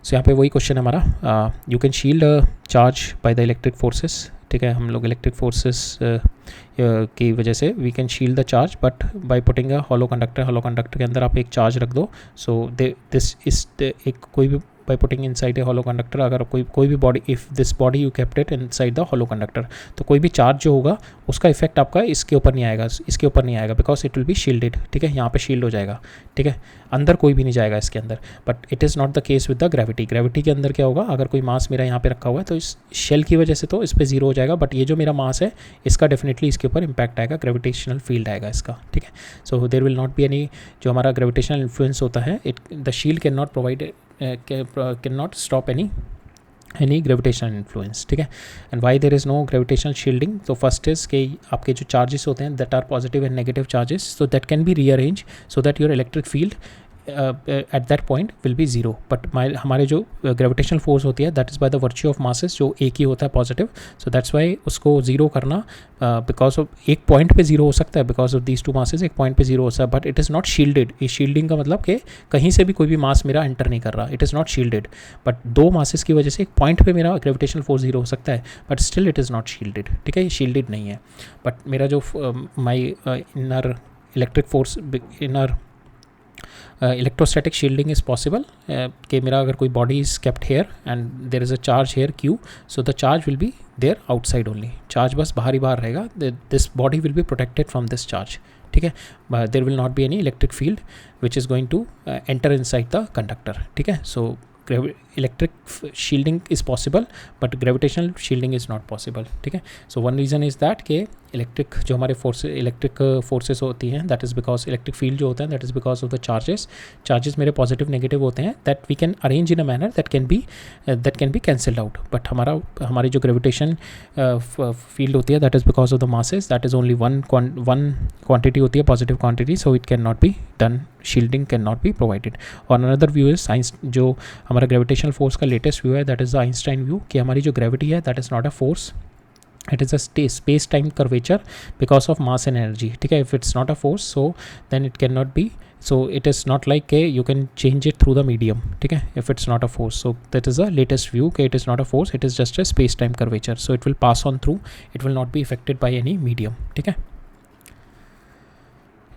सो यहाँ पे वही क्वेश्चन है हमारा, you can shield charge by the electric forces, ठीक है, हम लोग इलेक्ट्रिक फोर्सेस की वजह से we can shield the charge but by putting a hollow conductor के अंदर आप एक चार्ज रख दो, सो दिस इस एक कोई भी by putting inside a hollow conductor, अगर कोई भी body, if this body you kept it inside the hollow conductor, तो कोई भी चार्ज जो होगा उसका इफेक्ट आपका इसके ऊपर नहीं आएगा, because it will be shielded, ठीक है, यहाँ पे शील्ड हो जाएगा, ठीक है, अंदर कोई भी नहीं जाएगा इसके अंदर। But it is not the case with the gravity के अंदर क्या होगा, अगर कोई मास मेरा यहाँ पे रखा हुआ है तो इस शेल की वजह से तो इस पर जीरो हो जाएगा, बट ये जो मेरा मास है इसका डेफिनेटली इसके ऊपर इंपैक्ट आएगा, ग्रेविटेशनल फील्ड आएगा इसका, ठीक है। So there will not be any, जो हमारा ग्रेविटेशनल इन्फ्लुएंस होता है, the shield can not provide can not stop any gravitational influence, ठीक है। And why there is no gravitational shielding, तो फर्स्ट इज कि आपके जो चार्जेस होते हैं that are positive and negative charges, so that can be rearrange so that your electric field at that point will be zero. But हमारे जो gravitational force होती है that is by the virtue of masses, जो एक ही होता है positive, so that's Y उसको zero करना, बिकॉज ऑफ एक पॉइंट पे जीरो हो सकता है, because of these two masses एक पॉइंट पे जीरो हो सकता है, but it is not shielded. ये शील्डिंग का मतलब कि कहीं से भी कोई भी मास मेरा एंटर नहीं कर रहा, it is not shielded, but दो मासेस की वजह से एक पॉइंट पे मेरा ग्रेविटेशनल फोर्स जीरो हो सकता है, but still it is not shielded, ठीक है, ये शील्डेड नहीं है। बट मेरा जो my inner electric force, inner electrostatic shielding is possible, कि मेरा अगर कोई body is kept here and there is a charge here Q, so the charge will be there outside only, charge बस बाहर ही बाहर रहेगा, this body will be protected from this charge, ठीक है, there will not be any electric field which is going to enter inside the conductor, ठीक है। So electric shielding is possible but gravitational shielding is not possible, ठीक है। So one reason is that कि electric जो हमारे electric forces होती हैं, that is because electric field जो होता है that is because of the charges मेरे पॉजिटिव नेगेटिव होते हैं, that we can arrange in a manner that can be cancelled out. But हमारी जो ग्रेविटेशन फील्ड होती है that is because of the masses, that is only one quantity होती है, positive quantity, so it can not be done, shielding can not be provided. और another view is science, जो हमारा gravitational force का latest view है that is the Einstein view, कि हमारी जो ग्रेविटी है that is not a force, it is a space time curvature because of mass and energy, ठीक है। if it's not a force so then it cannot be, so it is not like you can change it through the medium, ठीक है, if it's not a force, so that is the latest view, it is not a force, it is just a space time curvature, so it will pass on through, it will not be affected by any medium, ठीक है।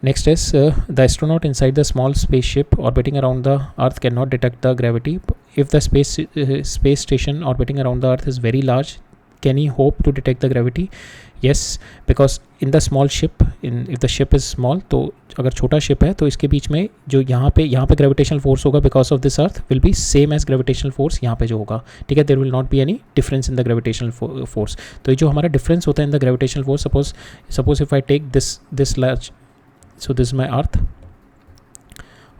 Next is the astronaut inside the small spaceship orbiting around the earth cannot detect the gravity if the space station orbiting around the earth is very large, can he hope to detect the gravity? Yes, because in the small ship, if the ship is small, तो अगर छोटा ship है तो इसके बीच में जो यहाँ पे ग्रेविटेशनल फोर्स होगा because of this earth will be same as gravitational force यहाँ पे जो होगा, ठीक है, there will not be any difference in the gravitational force. तो ये जो हमारा डिफरेंस होता है in the gravitational force, suppose if I take this large, so this my earth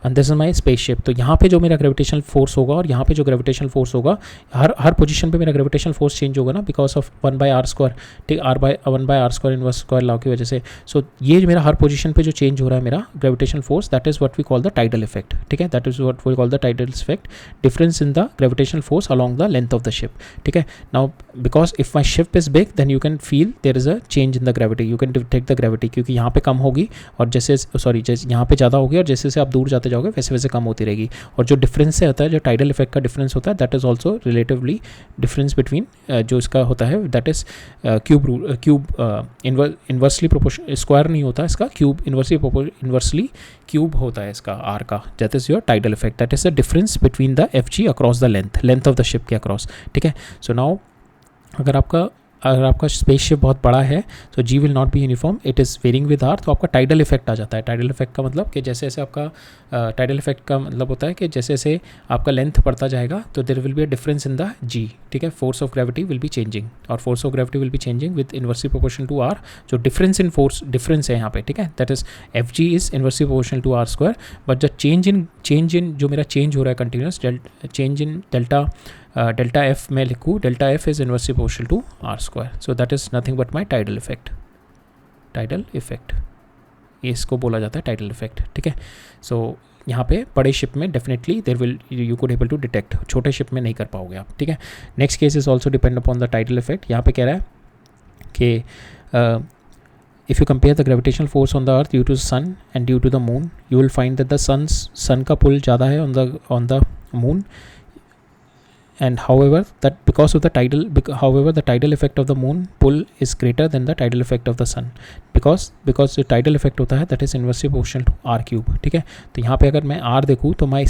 and this is my spaceship, तो यहाँ पे जो मेरा ग्रेविटेशनल फोर्स होगा और यहाँ पे जो ग्रेविटेशनल फोर्स होगा, हर पोजीशन पे मेरा ग्रेविटेशनल फोर्स चेंज होगा ना, बिकॉज ऑफ 1/r², ठीक, 1/r² इनवर्स स्क्वायर लॉ की वजह से। सो ये मेरा हर पोजीशन पे जो चेंज हो रहा है मेरा gravitational force, that is what we call the tidal effect, ठीक है, that is what we call the tidal effect, difference in the gravitational force along the length of the ship, ठीक है। Now because if my ship is big then you can feel there is a change in the gravity, you can detect the gravity, क्योंकि यहाँ पे कम होगी और जैसे यहाँ पे ज़्यादा होगी और जैसे जैसे आप दूर जाते जाओगे वैसे वैसे कम होती रहेगी। और जो डिफरेंस से होता है, जो टाइडल इफेक्ट का डिफरेंस होता है, that is also relatively difference between जो इसका होता है that is cube inversely proportion, square नहीं होता इसका, क्यूब इन्वर्सली क्यूब होता है इसका आर का, that is your tidal effect, that is the difference between the FG across the length of the ship के अक्रॉस, ठीक है। सो नाउ अगर आपका स्पेसशिप बहुत बड़ा है तो G will not be uniform, it is varying with R, तो आपका टाइडल इफेक्ट आ जाता है। टाइडल इफेक्ट का मतलब कि जैसे जैसे आपका टाइडल इफेक्ट का मतलब होता है कि जैसे जैसे आपका लेंथ बढ़ता जाएगा तो there will be a difference in the G, ठीक है, force of gravity will be changing, और force of gravity will be changing with inversely proportional to R, जो डिफरेंस इन फोर्स डिफरेंस है यहाँ पे, ठीक है, that is FG is inversely proportional to R², but the change in जो मेरा change हो रहा है continuous, change in delta F मैं लिखूँ, delta F is inversely proportional to R², so that is nothing but my tidal effect, ये इसको बोला जाता है टाइडल इफेक्ट, ठीक है। सो यहाँ पे बड़े शिप में definitely there will you could able to detect, छोटे शिप में नहीं कर पाओगे आप, ठीक है। Next case is also depend upon the tidal effect, यहाँ पे कह रहा है कि if you compare the gravitational force on the earth due to sun and due to the moon, you will find that the sun का pull ज़्यादा है on the moon, and however the tidal effect of the moon pull is greater than the tidal effect of the sun because जो tidal effect होता है that is inversely proportional to r cube. ठीक है, तो यहाँ पे अगर मैं r देखूँ तो my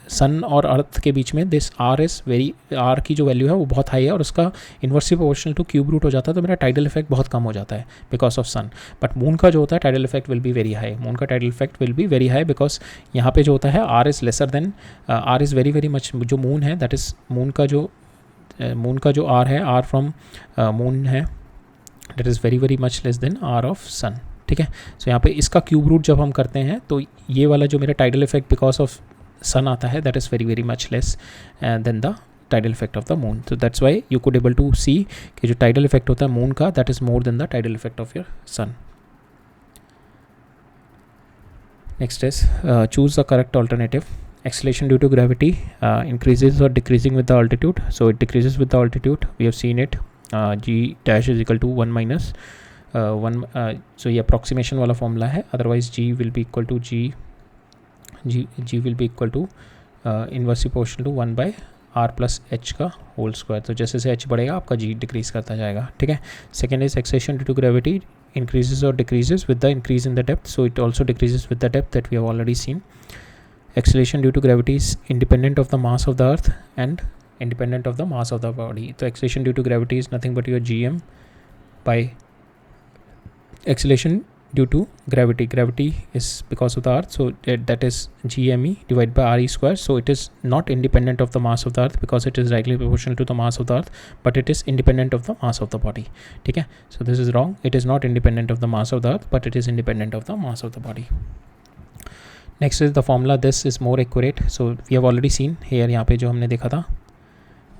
सन और अर्थ के बीच में दिस आर की जो वैल्यू है वो बहुत हाई है और उसका inversely proportional to cube root हो जाता है, तो मेरा टाइडल इफेक्ट बहुत कम हो जाता है because of sun. But moon का जो होता है tidal effect will be very high. Moon का tidal effect will be very high because यहाँ पे जो होता है R is lesser than R is very very much. जो मून है दैट इज़ मून का जो आर है, आर फ्रॉम मून है that is very very much less than R of sun. ठीक है, सो यहाँ पे इसका क्यूब रूट जब हम करते हैं तो ये वाला जो मेरा tidal effect because of sun आता है that is very very much less than the tidal effect of the moon. तो that's why you could able to see कि जो टाइडल इफेक्ट होता है मून का that is more than the tidal effect of your sun. Next is choose the correct alternative. Acceleration due to gravity increases or decreasing with the altitude. So it decreases with the altitude. We have seen it. G dash is equal to 1 minus 1. So ये approximation वाला formula है. Otherwise G will be equal to G will be equal to inversely proportional to 1 by r plus h का whole square. तो जैसे जैसे h बढ़ेगा आपका g decrease करता जाएगा. ठीक है. Second is acceleration due to gravity increases or decreases with the increase in the depth. So it also decreases with the depth that we have already seen. Acceleration due to gravity is independent of the mass of the earth and independent of the mass of the body. So acceleration due to gravity is nothing but your gm by acceleration due to gravity. Gravity is because of the earth, so that is gme divided by re square. So it is not independent of the mass of the earth because it is directly proportional to the mass of the earth, but it is independent of the mass of the body. ठीक है, so this is wrong. It is not independent of the mass of the earth, but it is independent of the mass of the body. Next is the formula this is more accurate. So we have already seen here, यहाँ पे जो हमने देखा था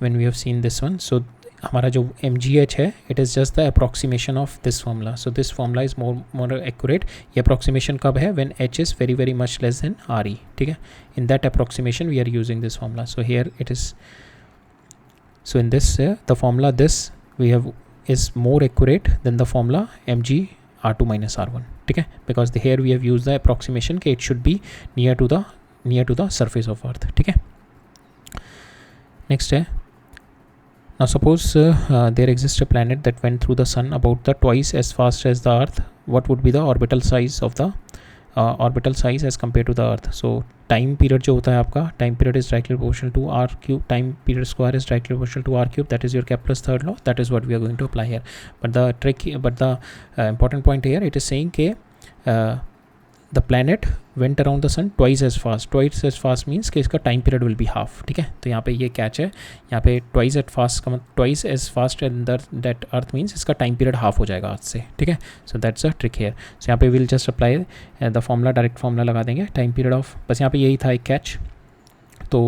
when we have seen this one. So हमारा जो mgh है it is just the approximation of this formula. So this formula is more accurate. ये अप्रॉक्सीमेशन कब है? When h is very very much less than re. ठीक है, in that approximation we are using this formula. So here it is, so in this the formula this we have is more accurate than the formula mg r2 minus r1. ठीक है, because here we have used the approximation कि it should be near to the surface of earth. ठीक है, next है, now suppose there exists a planet that went through the sun about the twice as fast as the earth. What would be the orbital size of the orbital size as compared to the earth? So time period जो होता है आपका, time period is directly proportional to r cube, time period square is directly proportional to r cube. That is your Kepler's third law. That is what we are going to apply here. But the important point here, it is saying कि the planet went around the sun twice as fast. Twice as fast means कि इसका time period will be half. ठीक है, तो यहाँ पे ये catch है, यहाँ पे twice as fast and that earth means इसका time period half हो जाएगा अर्थ से. ठीक है, so that's a trick here. So यहाँ पे we'll just apply the formula, direct formula लगा देंगे. time period of, बस यहाँ पे यही था एक catch. तो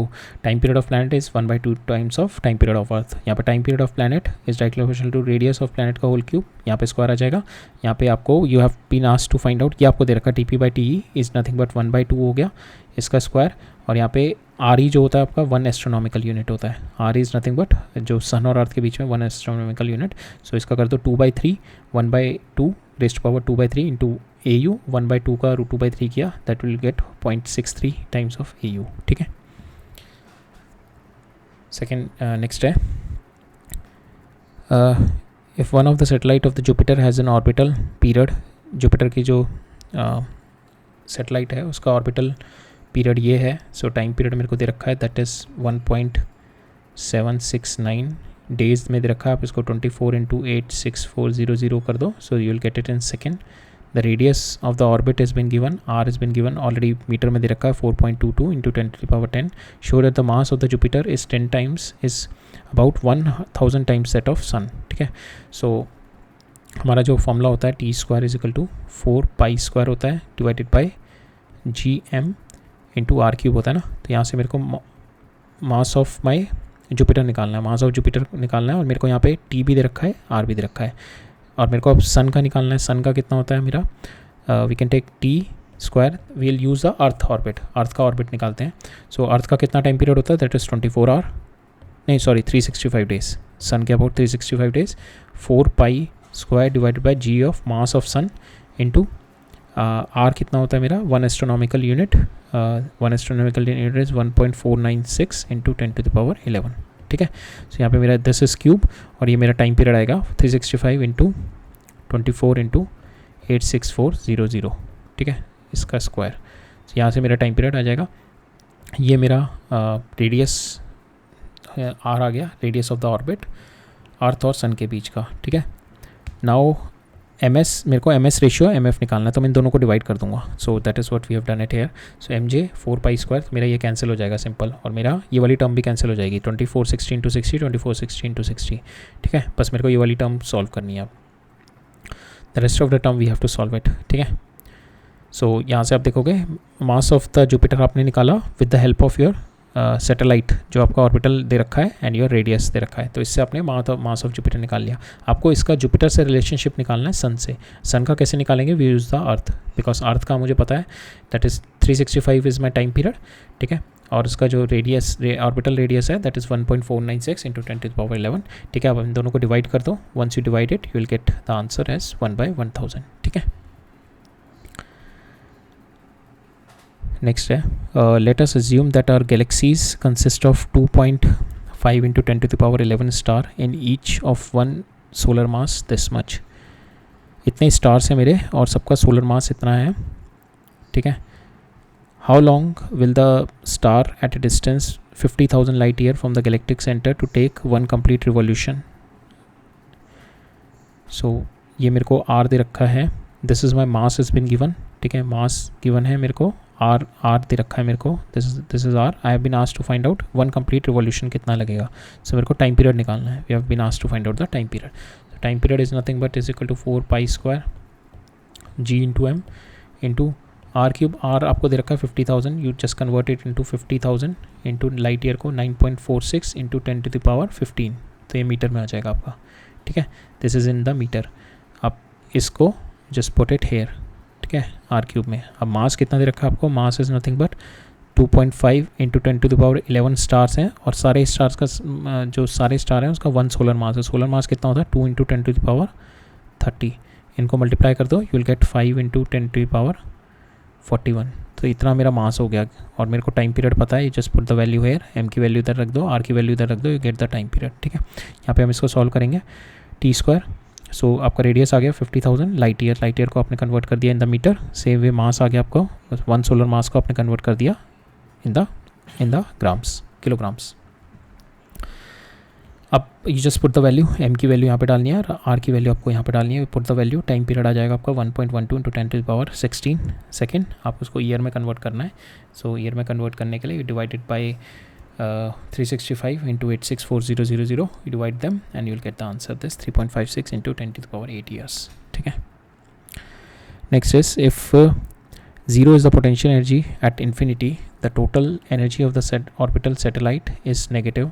time period of planet is 1/2 times of time period of earth. यहाँ पे time period of planet is directly proportional to radius of planet का होल क्यूब. यहाँ पे स्क्वायर आ जाएगा. यहाँ पे आपको you have been asked to find out, ये आपको दे रखा TP/TE इज़ नथिंग बट 1/2 हो गया इसका स्क्वायर. और यहाँ पे RE जो होता है आपका 1 एस्ट्रोनॉमिकल यूनिट होता है. RE इज़ नथिंग बट जो सन और अर्थ के बीच में 1 एस्ट्रोनॉमिकल यूनिट. सो इसका कर दो 2/3, 1/2 raised to power 2/3 into AU. 1/2 का रूट 2/3 किया, that will get 0.63 times of AU. ठीक है, सेकेंड नेक्स्ट है, if one of the satellite of the Jupiter has an orbital period. Jupiter की जो सैटेलाइट है उसका ऑर्बिटल पीरियड ये है. सो टाइम पीरियड मेरे को दे रखा है दैट इज़ 1.769 डेज में दे रखा है. आप इसको 24 × 86400 कर दो. So you will get it in second. The radius of the orbit has been given, r has been given already, meter में दे रखा है 4.22 × 10⁻10. show that the mass of the Jupiter is 10 times, is about 1000 times that of sun. ठीक है, सो हमारा जो formula होता है T² इज इक्वल टू 4π² होता है डिवाइडेड बाई gm × r³ होता है ना. तो यहाँ से मेरे को मास ऑफ माई जुपिटर निकालना है, मास ऑफ जुपिटर निकालना है. और मेरे को यहाँ पे T भी दे रखा है, R भी दे रखा है. और मेरे को अब सन का निकालना है. सन का कितना होता है मेरा, we can take T², we will use the earth orbit. Earth का ऑर्बिट निकालते हैं. सो अर्थ का कितना टाइम पीरियड होता है, दैट इज़ 24 आवर, नहीं सॉरी 365 डेज. सन के about 365 days. 4π² divided by g of mass of sun into R कितना होता है मेरा 1 astronomical unit. 1 astronomical unit is 1.496 × 10⁻11. ठीक है। सो यहाँ पे मेरा दिस इज क्यूब और ये मेरा टाइम पीरियड आएगा 365 इंटू 24 इंटू 86400, ठीक है, इसका स्क्वायर। यहाँ से मेरा टाइम पीरियड आ जाएगा। ये मेरा रेडियस आर आ गया, रेडियस ऑफ द ऑर्बिट अर्थ और सन के बीच का, ठीक है। नाउ एम एस, मेरे को M S ratio M F निकालना है, तो मैं इन दोनों को डिवाइड कर दूंगा। So that is what we have done it here. So M J 4π², मेरा ये कैंसिल हो जाएगा सिंपल, और मेरा ये वाली टर्म भी कैंसिल हो जाएगी, 2460 इंटू 60, 2460 इंटू 60, ठीक है। बस मेरे को ये वाली टर्म सॉल्व करनी है अब। The rest of the term we have to solve it, ठीक है। सो यहाँ से आप देखोगे मास ऑफ द जुपिटर आपने निकाला with the help of your satellite, जो आपका ऑर्बिटल दे रखा है, एंड योर रेडियस दे रखा है। तो इससे आपने मास ऑफ जुपिटर निकाल लिया। आपको इसका जुपिटर से रिलेशनशिप निकालना है सन से। सन का कैसे निकालेंगे? We use the earth, because earth का मुझे पता है that is 365 is my time period, ठीक है। और इसका जो रेडियस ऑर्बिटल रेडियस है दैट इज़ 1.496 इंटू 10⁻11, ठीक है। अब इन दोनों को डिवाइड कर दो। Once you divide it you will get the answer as 1/1000, ठीक है। नेक्स्ट है, let us assume that our galaxies consist of 2.5 into 10⁻11 star in each of one solar mass this much. इतने स्टार्स हैं मेरे और सबका सोलर मास इतना है, ठीक है। How long will the star at a distance 50,000 light year from the galactic centre to take one complete revolution? So ये मेरे को आर दे रखा है, this is my mass is been given, ठीक है। मास गिवन है मेरे को, आर दे रखा है मेरे को, this is R. I have been asked to find out one complete revolution कितना लगेगा। सो मेरे को टाइम पीरियड निकालना है। We have been asked to find out the time period. Time period is nothing but is equal to 4π² g into M into R cube. R आपको दे रखा है 50,000, you just convert it into 50,000 into light year को 9.46 into 10⁻15, तो ये metre में आ जाएगा आपका, ठीक है। This is in the meter. आप इसको जस्ट पुट इट हेयर, ठीक है, आर क्यूब में। अब मास कितना दे रखा है आपको? Mass is nothing but 2.5 into 10⁻11 stars हैं, और सारे स्टार्स का जो सारे स्टार हैं उसका 1 सोलर मास है। सोलर मास कितना होता है? 2 इंटू 10⁻30। इनको मल्टीप्लाई कर दो, यू विल गेट 5 इंटू 10⁻41। तो इतना मेरा मास हो गया, और मेरे को टाइम पीरियड पता है। Just put the value here, M की वैल्यू इधर रख दो, आर की वैल्यू इधर रख दो, you get the time period, ठीक है। यहाँ पे हम इसको सॉल्व करेंगे। t², सो आपका रेडियस आ गया 50,000 लाइट ईयर। लाइट ईयर को आपने कन्वर्ट कर दिया in the metre. Same way mass आ गया आपको, 1 सोलर मास को आपने कन्वर्ट कर दिया इन द ग्राम्स, किलोग्राम्स। अब you just put the value, M की वैल्यू यहाँ पे डालनी है और आर की वैल्यू आपको यहाँ पे डालनी है। Put the value, time period आ जाएगा आपका 1.12 इंटू 10⁻16 सेकेंड। आप उसको ईयर में कन्वर्ट करना है। सो ईयर में कन्वर्ट करने के लिए you divided by 365 into 864,000, you divide them and you will get the answer this 3.56 into 10⁸ years, ठीक है। Next is, if 0 is the potential energy at infinity, the total energy of the orbital satellite is negative.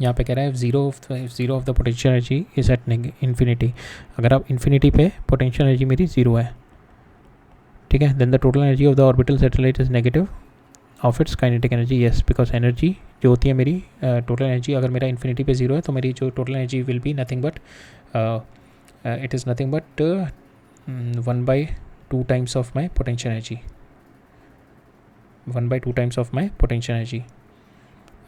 यहाँ पे कह रहा है if zero of the potential energy is at infinity, अगर आप infinity पे potential energy मेरी 0 है, ठीक है, then the total energy of the orbital satellite is negative of its kinetic energy. Yes, because energy जो होती है मेरी टोटल एनर्जी, अगर मेरा इन्फिनिटी पे 0 है तो मेरी जो total energy will be nothing but it is nothing but 1/2 times of my potential energy, 1/2 times of my potential energy.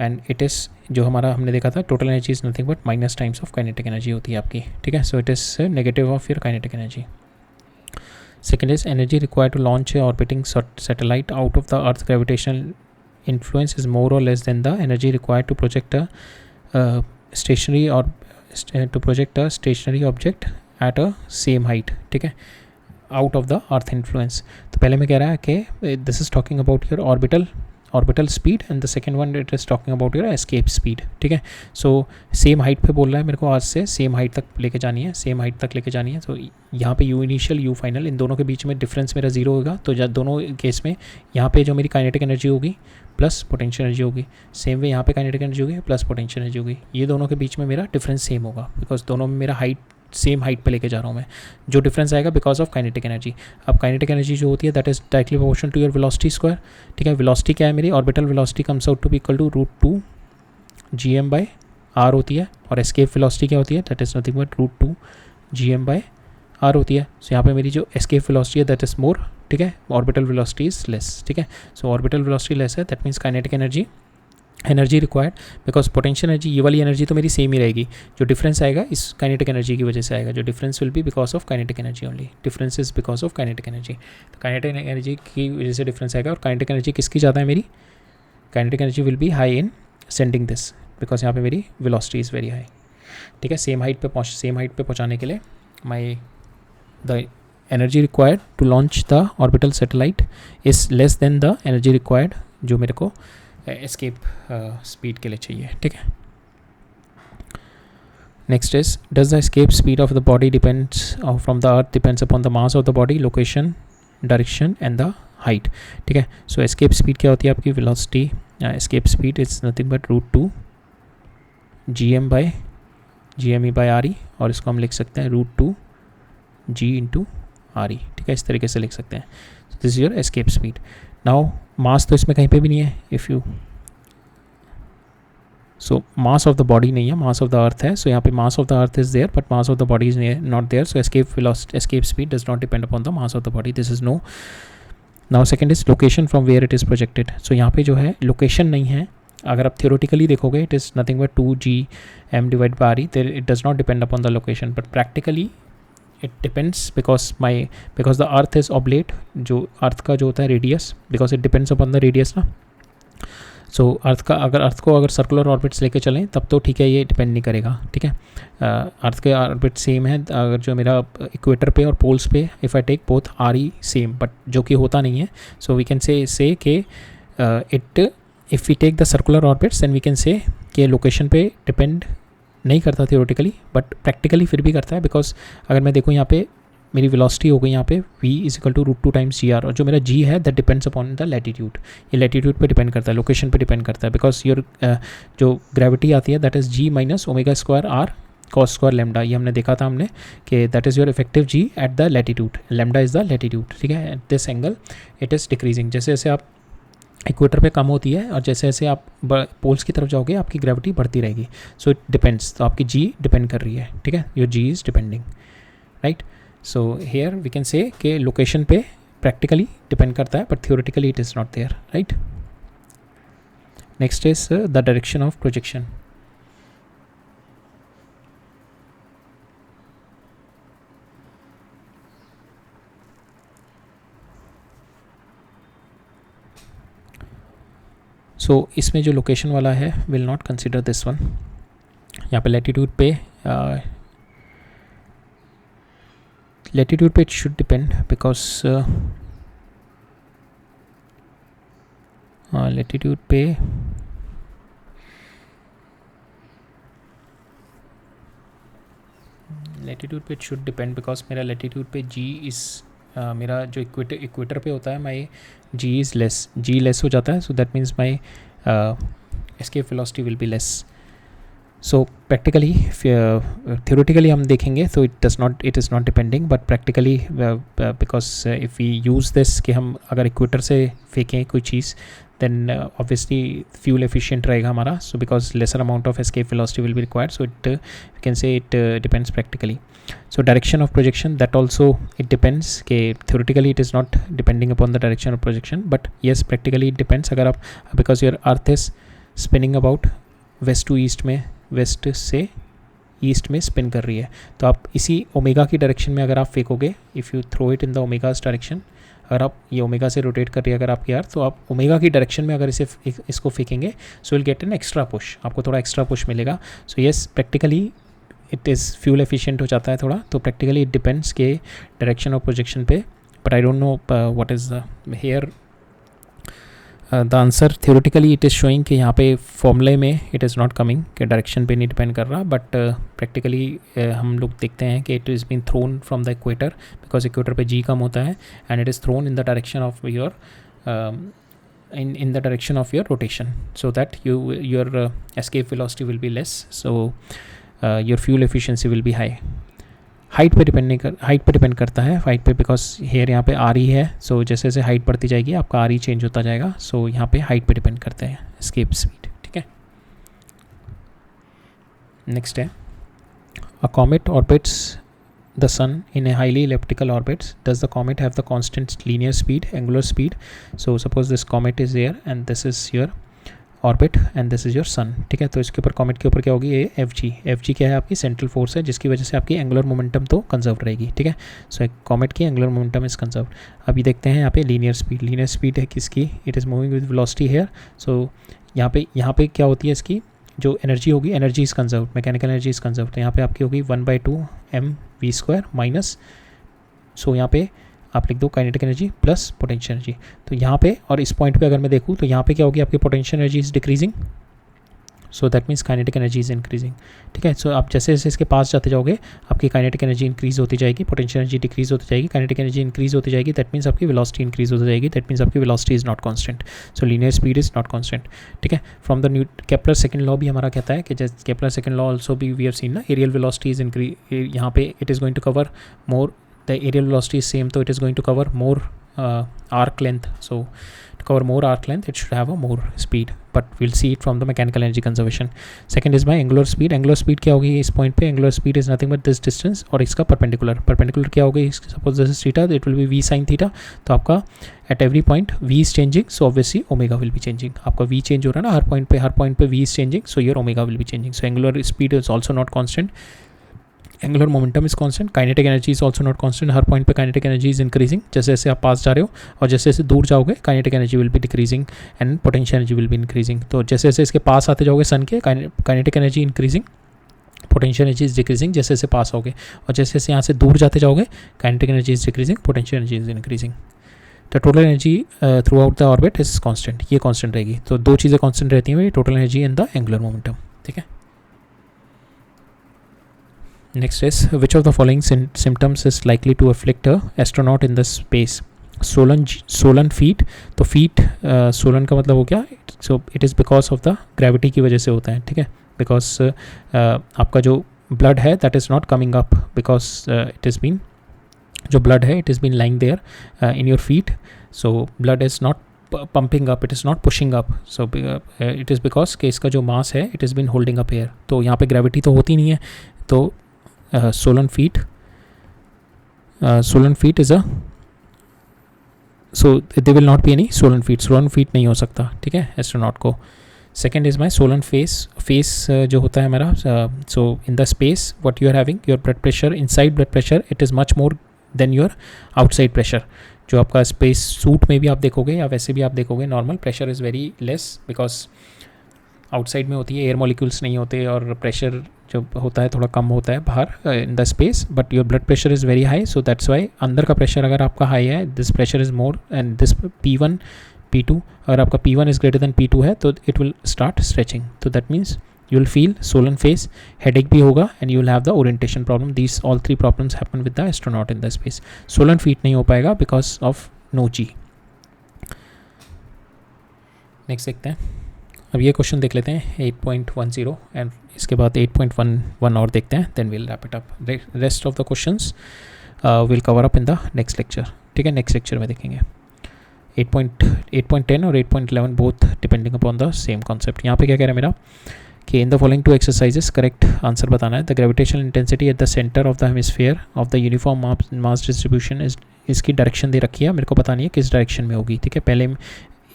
And it is जो हमारा हमने देखा था total energy is nothing but minus times of kinetic energy होती है आपकी, ठीक है। So it is negative of your kinetic energy. Second is, energy required to launch a orbiting satellite out of the Earth's gravitational influence is more or less than the energy required to project a stationary object at a same height, ठीक है, out of the Earth influence। तो पहले में कह रहा है कि this is talking about your orbital speed and the second one it is talking about your escape speed, ठीक है। सो सेम हाइट पे बोल रहा है मेरे को, आज से सेम हाइट तक लेके जानी है, सेम हाइट तक लेके जानी है। तो यहाँ पे यू इनिशियल यू फाइनल, इन दोनों के बीच में डिफरेंस मेरा 0 होगा। तो जब दोनों केस में यहाँ पे जो मेरी काइनेटिक एनर्जी होगी प्लस पोटेंशियल एनर्जी होगी, सेम वे यहाँ पे काइनेटिक एनर्जी होगी प्लस पोटेंशियल एनर्जी होगी। ये दोनों के बीच में मेरा डिफरेंस सेम होगा, बिकॉज दोनों में मेरा हाइट सेम हाइट पे लेके जा रहा हूँ मैं। जो डिफरेंस आएगा बिकॉज ऑफ काइनेटिक एनर्जी। अब काइनेटिक एनर्जी जो होती है that is directly proportional to your velocity square, ठीक है। वेलोसिटी क्या है मेरी? Orbital velocity comes out to be equal to √2 gm/r होती है, और एस्केप वेलोसिटी क्या होती है? That is nothing but √2 gm/r होती है। सो यहाँ पे मेरी जो एस्केप वेलोसिटी है दैट इज मोर, ठीक है, ऑर्बिटल वेलोसिटी इज लेस, ठीक है। सो ऑर्बिटल वेलोसिटी लेस है, that means kinetic energy energy required because potential energy, ये वाली एनर्जी तो मेरी सेम ही रहेगी, जो डिफरेंस आएगा इस काइनेटिक एनर्जी की वजह से आएगा, जो difference will be because of kinetic energy only, difference is because of kinetic energy. तो काइनेटिक एनर्जी की वजह से डिफरेंस आएगा, और काइनेटिक एनर्जी किसकी ज़्यादा है मेरी, kinetic energy will be high in sending this, because यहाँ पे मेरी वेलोसिटी इज़ वेरी हाई। ठीक है, सेम हाइट पे पहुँचाने के लिए my the energy required to launch the orbital satellite is less than the energy required जो मेरे को एस्केप स्पीड के लिए चाहिए। ठीक है, next is does the escape speed of the body depends from the earth depends upon the mass of the body, location, direction and the height. ठीक है, सो एस्केप स्पीड क्या होती है आपकी, velocity escape speed is nothing but √2 GME/RE, और इसको हम लिख सकते हैं √2 G/RE। ठीक है, इस तरीके से लिख सकते हैं। This is your escape speed. Now mass तो इसमें कहीं पे भी नहीं है, if you so mass of the body नहीं है, मास ऑफ द अर्थ है, सो यहाँ पे mass of the earth is there but mass of the body is not there, so escape speed does not depend upon the mass of the body, this is no. Now second is location from where it is projected, so यहाँ पे जो है location नहीं है, अगर आप theoretically देखोगे it is nothing but 2GM/RE, it does not depend upon the location, but practically it depends because the earth is oblate, जो अर्थ का जो होता है radius, because it depends upon the radius ना। सो अर्थ को अगर सर्कुलर ऑर्बिट्स लेके चलें तब तो ठीक है, ये डिपेंड नहीं करेगा। ठीक है, अर्थ के ऑर्बिट सेम है, अगर जो मेरा इक्वेटर पे और पोल्स पे if I take both RE same, but जो कि होता नहीं है, सो वी कैन से कि it if we take the circular orbits then we can say कि लोकेशन पे डिपेंड नहीं करता थियोरेटिकली, बट प्रैक्टिकली फिर भी करता है, बिकॉज अगर मैं देखूँ यहाँ पे मेरी वेलोसिटी हो गई यहाँ पे v = √2 टाइम्स GR, और जो मेरा g है that depends upon the latitude, ये लैटिट्यूड पे डिपेंड करता है, लोकेशन पे डिपेंड करता है, बिकॉज योर जो ग्रेविटी आती है that is g - ω² R cos² lambda, ये हमने देखा था हमने कि that is your effective g at the latitude, lambda is the latitude. ठीक है, at this angle it is decreasing, जैसे जैसे आप इक्वेटर पे कम होती है और जैसे जैसे आप पोल्स की तरफ जाओगे आपकी ग्रेविटी बढ़ती रहेगी, सो इट डिपेंड्स, तो आपकी g डिपेंड कर रही है। ठीक है, your g is depending, right. So here we can say कि लोकेशन पे प्रैक्टिकली डिपेंड करता है but theoretically it is not there, right. Next is the direction of projection. So इसमें जो लोकेशन वाला है will not consider this one, यहाँ पे लैटिट्यूड पे it should depend because latitude पे it should depend because मेरा latitude पे g is मेरा जो इक्वेटर पे होता है माई g is less, g less हो जाता है, so that means my escape velocity will be less. So practically theoretically हम देखेंगे तो it is not depending, but practically because if we use this कि हम अगर इक्वेटर से फेंकें कोई चीज़ देन ऑब्वियसली फ्यूल एफिशिएंट रहेगा हमारा, so because lesser amount of escape velocity will be required, so it can say it depends practically. So direction of projection that also it depends कि theoretically it is not depending upon the direction of projection, but yes practically it depends. अगर आप because your earth is spinning about west to east में, west से east में spin कर रही है, तो आप इसी ओमेगा की डायरेक्शन में अगर आप फेंकोगे, if you throw it in the omega's direction, अगर आप ये ओमेगा से रोटेट कर रही है अगर आपकी अर्थ, तो आप ओमेगा की डायरेक्शन में अगर इसको फेंकेंगे so will get an extra push, आपको थोड़ा एक्स्ट्रा पुश मिलेगा। So yes practically it is fuel efficient हो जाता है थोड़ा, तो प्रैक्टिकली इट डिपेंड्स के डायरेक्शन ऑफ प्रोजेक्शन पे, but I don't know what is the here the answer. Theoretically it is showing कि यहाँ पे फॉर्मूले में इट इज़ नॉट कमिंग कि डायरेक्शन पे नहीं डिपेंड कर रहा, बट प्रैक्टिकली हम लोग देखते हैं कि it is been thrown from the equator, because equator पे जी कम होता है and it is thrown in the direction of your in the direction of your rotation, so that your escape velocity will be less, so your fuel efficiency will be high. Height पे depend करता है, height पे because here यहाँ पे RE है, सो जैसे जैसे height बढ़ती जाएगी आपका RE चेंज होता जाएगा, सो यहाँ पे हाइट पे डिपेंड करता है एस्केप स्पीड, ठीक है। नेक्स्ट है, a comet orbits the sun in a highly elliptical orbit. Does the comet have the constant linear speed, angular speed? So suppose this comet is here and this is your orbit and this is your son, ठीक है। तो इसके ऊपर comet के ऊपर क्या होगी, ये एफ जी क्या है, आपकी सेंट्रल फोर्स है, जिसकी वजह से आपकी एंगुलर मोमेंटम तो कंजर्व रहेगी, ठीक है। सो एक कॉमेट की एंगुलर मोमेंटम इज कंजर्व। अभी देखते हैं यहाँ पे लीनियर स्पीड है किसकी, it is moving with velocity here. So यहाँ पे क्या होती है, इसकी जो एनर्जी होगी, energy is conserve, mechanical energy is conserve. तो यहाँ पे आपकी होगी 1/2 mv² माइनस, सो यहाँ पे आप लिख दो kinetic energy plus potential energy. तो यहाँ पे और इस पॉइंट पे अगर मैं देखूँ तो यहाँ पे क्या होगी, आपकी potential energy is decreasing, so that means kinetic energy is increasing, ठीक है। सो आप जैसे जैसे इसके पास जाते जाओगे आपकी काइनेटिक एनर्जी इंक्रीज होती जाएगी, पोटेंशियल एनर्जी डिक्रीज होती जाएगी, काइनेटिक एनर्जी इंक्रीज होती जाएगी, दैट मीन्स आपकी वेलोसिटी इंक्रीज होती जाएगी, दैट मीन्स आपकी velocity is not constant, so linear speed is not constant, ठीक है। From the Kepler second law भी हमारा कहता है कि जैसे केपलर सेकंड लॉ ऑल्सो भी वी हैव सीन ना, एरियल वेलोसिटी इज इंक्रीज, यहाँ पे it is going to cover more, the aerial velocity is same, so it is going to cover more arc length. So to cover more arc length it should have a more speed, but we'll see it from the mechanical energy conservation. Second is my angular speed. Angular speed क्या होगी इस point पे, angular speed is nothing but this distance और इसका perpendicular क्या होगी, suppose this is theta, it will be v sin theta। तो आपका at every point v is changing, so obviously omega will be changing। आपका v change हो रहा है ना हर point पे v is changing, so your omega will be changing। So angular speed is also not constant, angular momentum is constant, kinetic energy is also not constant, her point पे kinetic energy is increasing, जैसे जैसे आप पास जा रहे हो और जैसे जैसे दूर जाओगे kinetic energy will B decreasing and potential energy will be increasing. तो जैसे जैसे इसके पास आते जाओगे सन के, kinetic energy increasing, potential energy is decreasing जैसे जैसे पास होगे, और जैसे जैसे यहाँ से दूर जाते जाओगे kinetic energy is decreasing, potential energy is increasing. The total energy through out the orbit is constant, ये कांस्टेंट रहेगी। तो दो चीज़ें कांस्टेंट रहती हैं, total energy and the angular momentum, ठीक है। Next is, which of the following symptoms is likely to afflict a astronaut in the space? Swollen feet, तो feet swollen का मतलब हो गया, so it is because of the gravity की वजह से होता है, ठीक है। because आपका जो blood है that is not coming up because it has been, जो blood है it has been lying there in your feet, so blood is not pumping up, it is not pushing up, so it is because कि इसका जो mass है it has been holding up here, तो यहाँ पे gravity तो होती नहीं है, तो swollen feet is a, so there will not be any swollen feet नहीं हो सकता, ठीक है, एस्ट्रोनॉट को। Second is my swollen face जो होता है हमारा, so in the space what you are having, your blood pressure, inside blood pressure it is much more than your outside pressure। जो आपका स्पेस सूट में भी आप देखोगे या वैसे भी आप देखोगे, normal pressure is very less, because outside में होती है, एयर मॉलिक्यूल्स नहीं होते और प्रेशर जो होता है थोड़ा कम होता है बाहर इन the space, but your blood pressure is very high, so that's Y अंदर का प्रेशर अगर आपका हाई है, this pressure is more and this P1 P2, अगर आपका P1 is greater than P2 है तो इट विल स्टार्ट स्ट्रेचिंग, तो that means you will feel swollen face, headache भी होगा and you will have the orientation problem. These all 3 problems happen with the astronaut in the space. swollen feet नहीं हो पाएगा because of no g. Next देखते हैं, अब ये question देख लेते हैं 8.10 एंड इसके बाद 8.11 और देखते हैं, then will wrap it up. Rest of the questions will cover up in the next lecture, ठीक है, नेक्स्ट लेक्चर में देखेंगे। 8.10 और 8.11 both depending upon the same concept. यहाँ पे क्या कह रहा है मेरा कि in the following 2 exercises correct answer बताना है। The gravitational intensity at the centre of the hemisphere of the uniform mass distribution is, इसकी डायरेक्शन दे रखी है, मेरे को पता नहीं है किस डायरेक्शन में होगी, ठीक है। पहले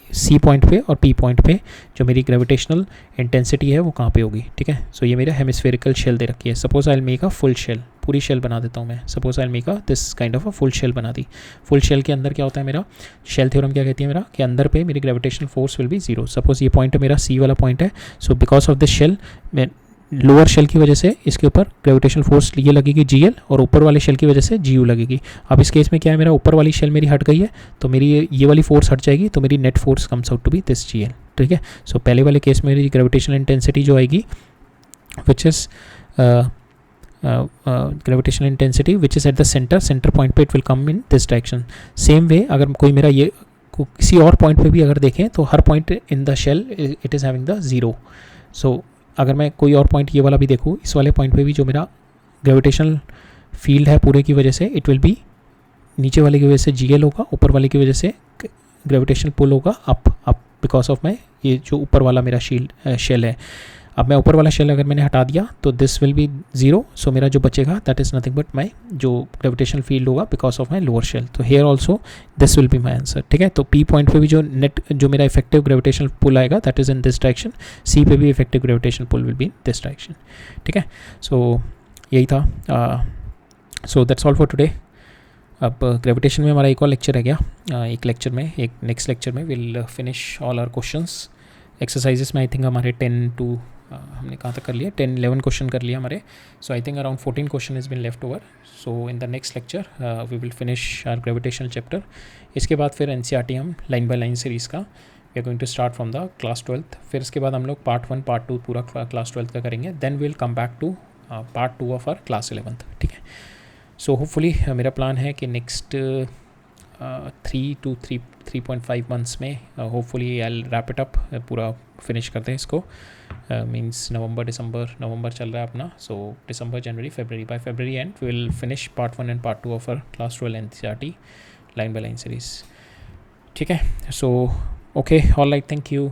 सी पॉइंट पे और पी पॉइंट पे जो मेरी ग्रेविटेशनल इंटेंसिटी है वो कहाँ पे होगी, ठीक है। सो ये मेरा हेमिस्फेरिकल शेल दे रखी है। Suppose I will make a full shell, पूरी शेल बना देता हूँ मैं। Suppose I will make a this kind of a full shell बना दी। फुल शेल के अंदर क्या होता है मेरा, शेल थ्योरम क्या कहती है मेरा कि अंदर पे मेरी gravitational force will be 0। Suppose ये पॉइंट मेरा सी वाला पॉइंट है, so because of this shell, lower shell की वजह से इसके ऊपर ग्रेविटेशनल फोर्स ये लगेगी GL और ऊपर वाले शेल की वजह से GU लगेगी। अब इस केस में क्या है, मेरा ऊपर वाली शेल मेरी हट गई है तो मेरी ये वाली फोर्स हट जाएगी, तो मेरी net force comes out to be this GL, ठीक है। सो पहले वाले केस में मेरी ग्रेविटेशनल इंटेंसिटी जो आएगी which is gravitational intensity which is at the centre point पे, it will come in this direction. Same way अगर कोई मेरा ये किसी और पॉइंट पे भी अगर देखें तो हर point in the shell it is having the 0। So अगर मैं कोई और पॉइंट ये वाला भी देखूँ, इस वाले पॉइंट पे भी जो मेरा ग्रेविटेशनल फील्ड है पूरे की वजह से इट विल बी, नीचे वाले की वजह से GL होगा, ऊपर वाले की वजह से ग्रेविटेशनल पुल होगा अप बिकॉज ऑफ माई ये जो ऊपर वाला मेरा शेल है। अब मैं ऊपर वाला शेल अगर मैंने हटा दिया तो दिस विल बी 0, सो मेरा जो बचेगा that is nothing but my जो ग्रेविटेशनल फील्ड होगा because of my lower shell. तो here also this will be my answer. ठीक है, तो पी पॉइंट पे भी जो नेट जो मेरा इफेक्टिव ग्रेविटेशनल पुल आएगा that is in this direction. C पे भी effective gravitational pull will be in this direction. ठीक है, सो यही था. So that's all for today. अब ग्रेविटेशन में हमारा एक और लेक्चर रह गया. एक लेक्चर में, एक नेक्स्ट लेक्चर में will finish all our questions. Exercises में आई थिंक हमारे 10 to हमने कहाँ तक कर लिया, 10-11 क्वेश्चन कर लिया हमारे. So I think around 14 question is been left over. So in the next lecture we will finish our gravitational chapter. इसके बाद फिर NCERT हम लाइन बाय लाइन सीरीज़ का we are going to start from the class 12th. फिर इसके बाद हम लोग पार्ट 1 पार्ट 2 पूरा क्लास 12th का करेंगे. Then will come back to part 2 of our class 11th. ठीक है, सो होपफुली मेरा प्लान है कि नेक्स्ट 3 to 3.5 मंथ्स में hopefully I wrap it up, पूरा फिनिश करते हैं इसको. मीन्स नवंबर चल रहा है अपना. सो दिसंबर, जनवरी, फरवरी, बाय फरवरी end will finish part 1 and part 2 of our class 12 NCERT line by line series. ठीक है, so okay, all right, thank you.